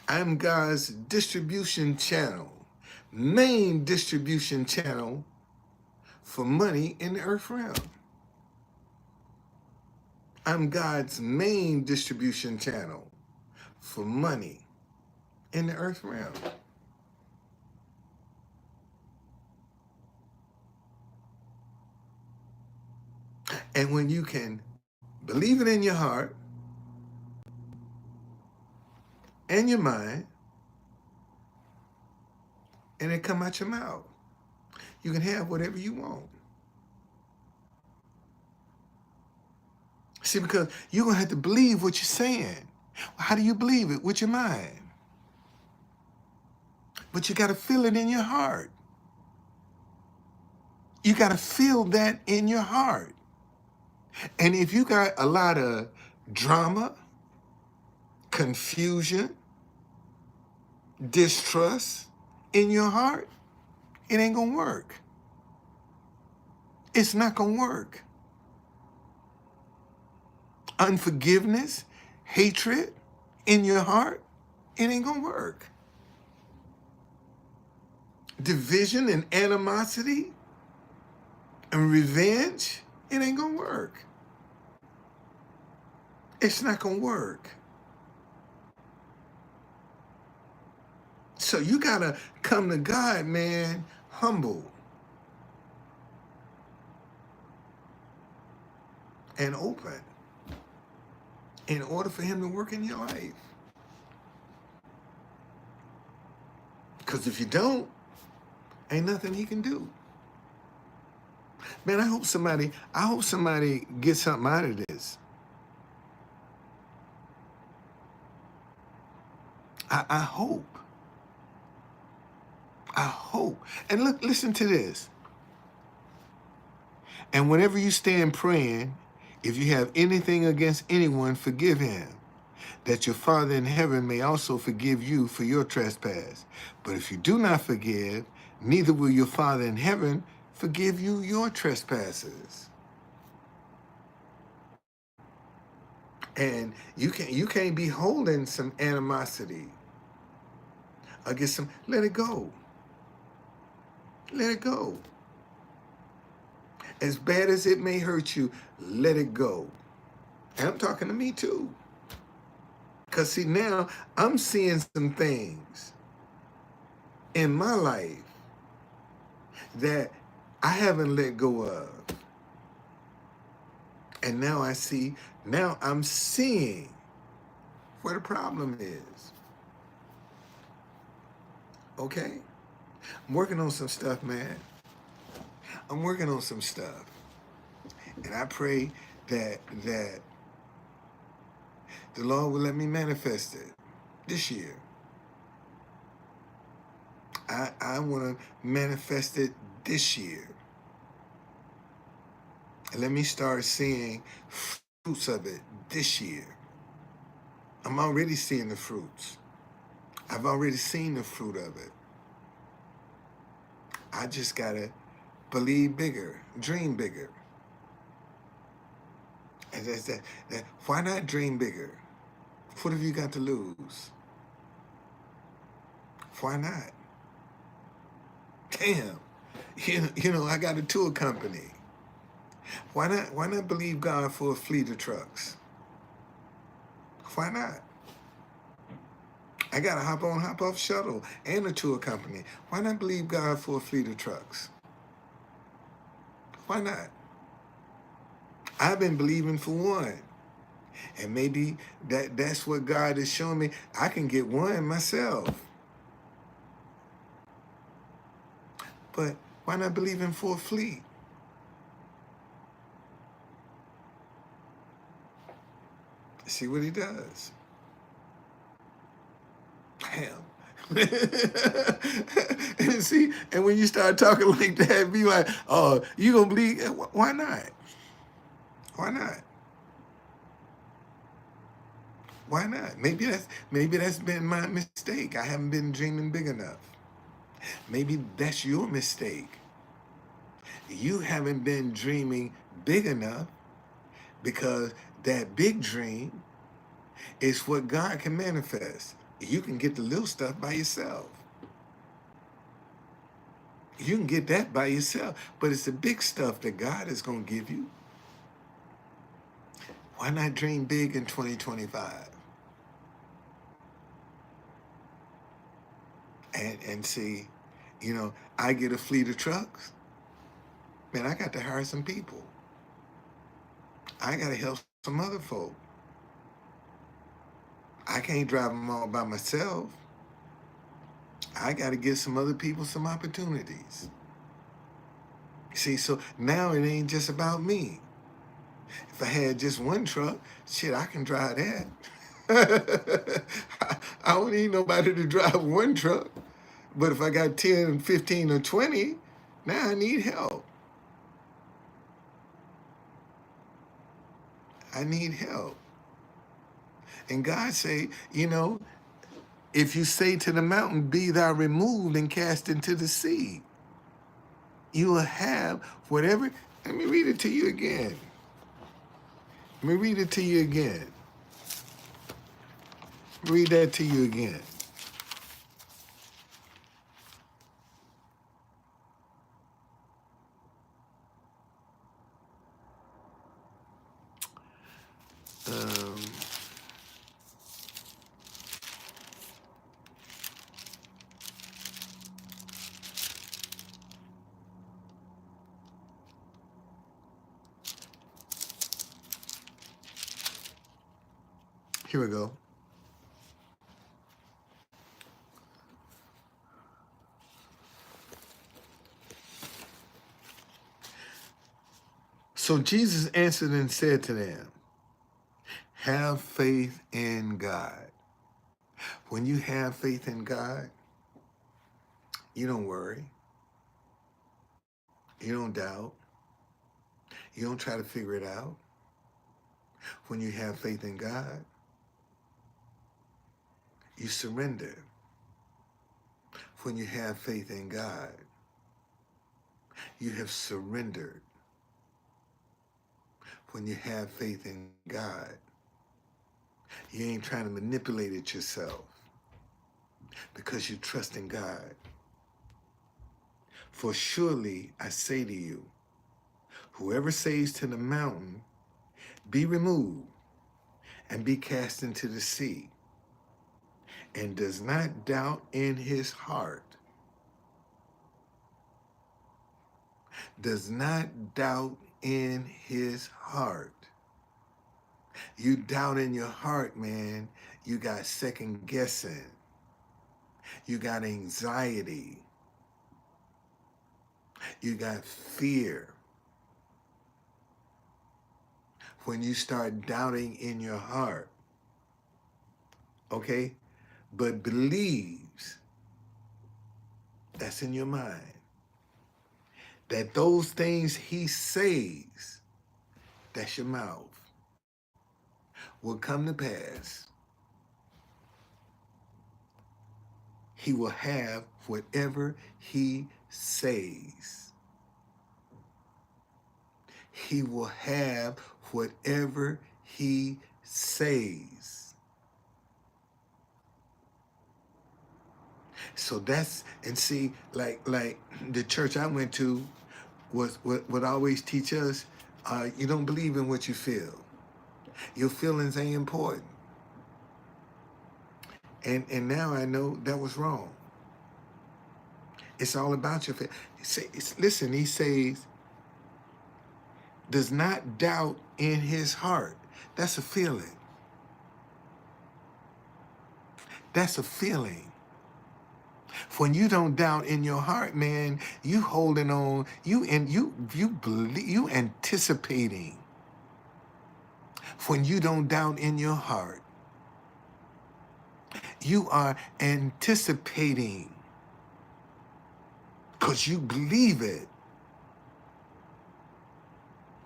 I'm God's distribution channel, main distribution channel for money in the earth realm. I'm God's main distribution channel for money in the earth realm. And when you can believe it in your heart and your mind, and it come out your mouth. you can have whatever you want. See, because you're going to have to believe what you're saying. How do you believe it? With your mind. But you got to feel it in your heart. You got to feel that in your heart. And if you got a lot of drama, confusion, distrust in your heart, it ain't going to work. It's not going to work. Unforgiveness, hatred in your heart, it ain't going to work. Division and animosity and revenge, it ain't going to work. It's not going to work. So you got to come to God, man, humble and open in order for him to work in your life. Because if you don't, ain't nothing he can do. Man, I hope somebody gets something out of this. I hope. I hope. And look, listen to this. And whenever you stand praying, if you have anything against anyone, forgive him, that your Father in heaven may also forgive you for your trespass. But if you do not forgive, neither will your Father in heaven forgive you your trespasses. And you can't be holding some animosity against some. Let it go. Let it go. As bad as it may hurt you, let it go. And I'm talking to me too. Because see, now I'm seeing some things in my life that I haven't let go of. And now I'm seeing where the problem is. Okay? I'm working on some stuff, man. I'm working on some stuff. And I pray that the Lord will let me manifest it this year. I want to manifest it this year. And let me start seeing fruits of it this year. I'm already seeing the fruits. I've already seen the fruit of it. I just got to believe bigger, dream bigger. And that's that. Why not dream bigger? What have you got to lose? Why not? Damn. You know, I got a tour company. Why not believe God for a fleet of trucks? Why not? I got a hop on, hop off shuttle and a tour company. Why not believe God for a fleet of trucks? Why not? I've been believing for one. And maybe that's what God is showing me. I can get one myself. But why not believe him for a fleet? See what he does. Damn. And see, and when you start talking like that, be like, oh, you gonna believe? Why not? Why not? Why not? Maybe that's been my mistake. I haven't been dreaming big enough. Maybe that's your mistake. You haven't been dreaming big enough because that big dream is what God can manifest. You can get the little stuff by yourself. You can get that by yourself, but it's the big stuff that God is going to give you. Why not dream big in 2025? And see, you know, I get a fleet of trucks. Man, I got to hire some people. I got to help some other folk. I can't drive them all by myself. I got to give some other people some opportunities. See, so now it ain't just about me. If I had just one truck, shit, I can drive that. I don't need nobody to drive one truck. But if I got 10, 15, or 20, now I need help. I need help. And God say, if you say to the mountain, be thou removed and cast into the sea, you will have whatever. Let me read it to you again. Let me read it to you again. Read that to you again. Um, Here we go. So Jesus answered and said to them, have faith in God. When you have faith in God, you don't worry. You don't doubt. You don't try to figure it out. When you have faith in God, you surrender. When you have faith in God, you have surrendered. When you have faith in God, you ain't trying to manipulate it yourself because you trust in God. For surely I say to you, whoever says to the mountain, be removed and be cast into the sea, and does not doubt in his heart, does not doubt in his heart. You doubt in your heart, man, you got second guessing. You got anxiety. You got fear. When you start doubting in your heart, okay? But believes, that's in your mind, that those things he says, that's your mouth, will come to pass. He will have whatever he says. He will have whatever he says. So that's, and see, like the church I went to would always teach us, you don't believe in what you feel. Your feelings ain't important. And now I know that was wrong. It's all about your feelings. Listen, he says, does not doubt in his heart. That's a feeling. That's a feeling. When you don't doubt in your heart, man, you holding on, you believe, you anticipating. When you don't doubt in your heart, you are anticipating because you believe it.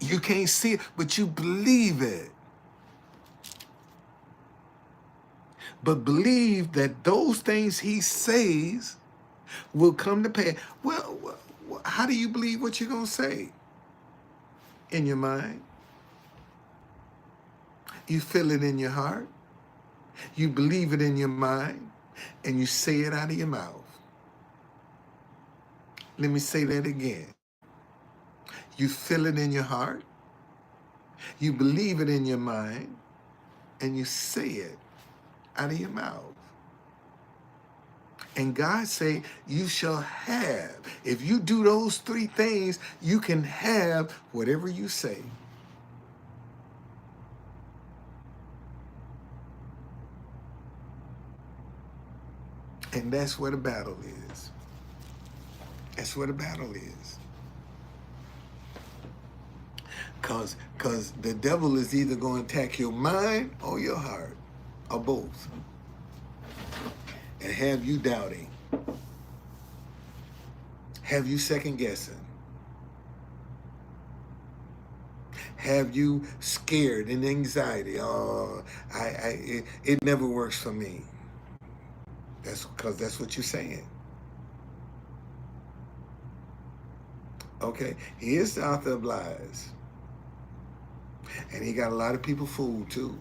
You can't see it, but you believe it. But believe that those things he says will come to pass. Well, how do you believe what you're going to say? In your mind. You feel it in your heart. You believe it in your mind. And you say it out of your mouth. Let me say that again. You feel it in your heart. You believe it in your mind. And you say it out of your mouth. And God say, you shall have. If you do those three things, you can have whatever you say. And that's where the battle is. That's where the battle is. Cause the devil is either going to attack your mind or your heart, or both, and have you doubting, have you second guessing, have you scared and anxiety. Oh, it never works for me. That's because that's what you're saying. Okay, he is the author of lies, and he got a lot of people fooled too.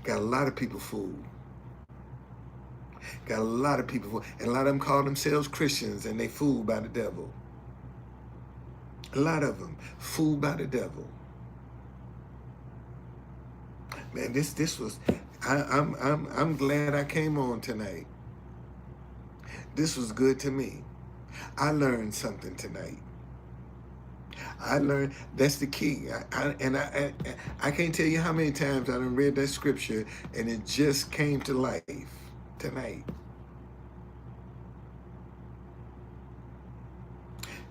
Got a lot of people fooled. Got a lot of people fooled, and a lot of them call themselves Christians, and they fooled by the devil. A lot of them fooled by the devil. Man, this was. I'm glad I came on tonight. This was good to me. I learned something tonight. I learned that's the key. I can't tell you how many times I done read that scripture and it just came to life tonight.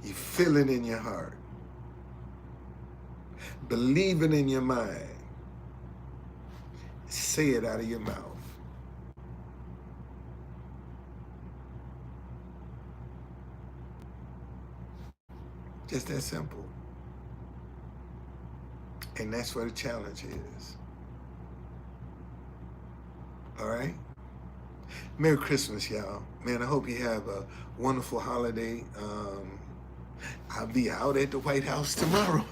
You feel it in your heart. Believe it in your mind. Say it out of your mouth. Just that simple. And that's what the challenge is. All right? Merry Christmas, y'all. Man, I hope you have a wonderful holiday. I'll be out at the White House tomorrow.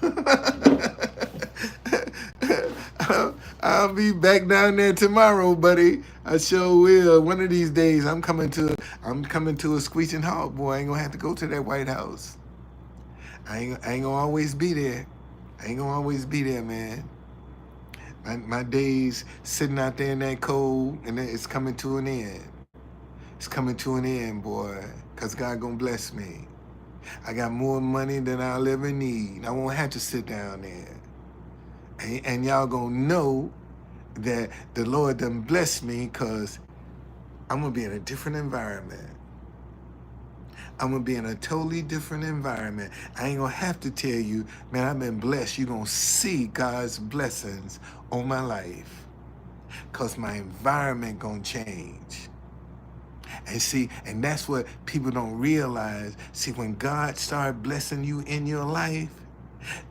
I'll be back down there tomorrow, buddy. I sure will. One of these days, I'm coming to a screeching halt, boy. I ain't gonna have to go to that White House. I ain't gonna always be there. I ain't gonna always be there, man. My days sitting out there in that cold, and it's coming to an end. It's coming to an end, boy, because God gonna bless me. I got more money than I'll ever need. I won't have to sit down there. And y'all gonna know that the Lord done blessed me because I'm gonna be in a different environment. I'm gonna be in a totally different environment. I ain't gonna have to tell you, man, I've been blessed. You're gonna see God's blessings on my life because my environment gonna change. And see, and that's what people don't realize. See, when God starts blessing you in your life,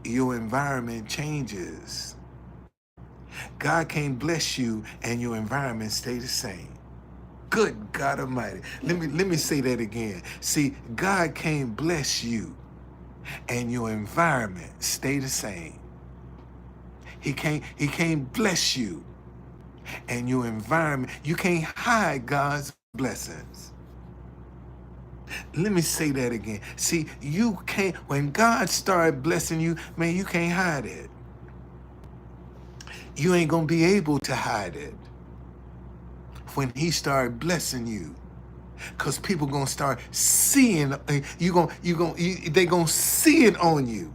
your environment changes. God can't bless you and your environment stay the same. Good God Almighty. Let me say that again. See, God can't bless you and your environment stay the same. He can't bless you and your environment. You can't hide God's blessings. Let me say that again. See, you can't, when God started blessing you, man, you can't hide it. You ain't gonna be able to hide it when he started blessing you, because people gonna start seeing they gonna see it on you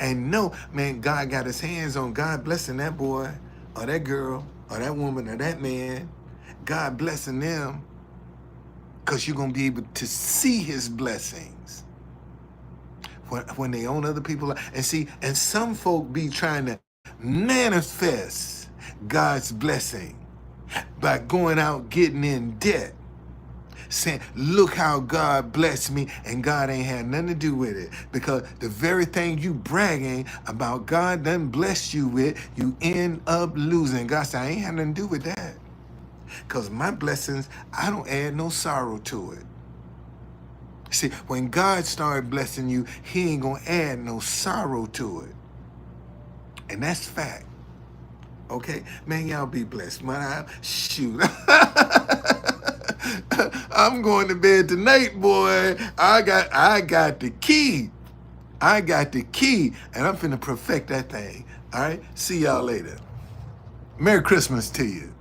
and know, man, God got his hands on. God blessing that boy or that girl or that woman or that man. God blessing them because you're gonna be able to see his blessings when they own other people. And see, and some folk be trying to manifest God's blessing by going out getting in debt, saying, look how God blessed me, and God ain't had nothing to do with it. Because the very thing you bragging about God done blessed you with, you end up losing. God said, I ain't had nothing to do with that. Because my blessings, I don't add no sorrow to it. See, when God started blessing you, he ain't gonna add no sorrow to it. And that's fact. Okay? Man, y'all be blessed. Man, shoot. I'm going to bed tonight, boy. I got the key. I got the key, and I'm finna perfect that thing. All right? See y'all later. Merry Christmas to you.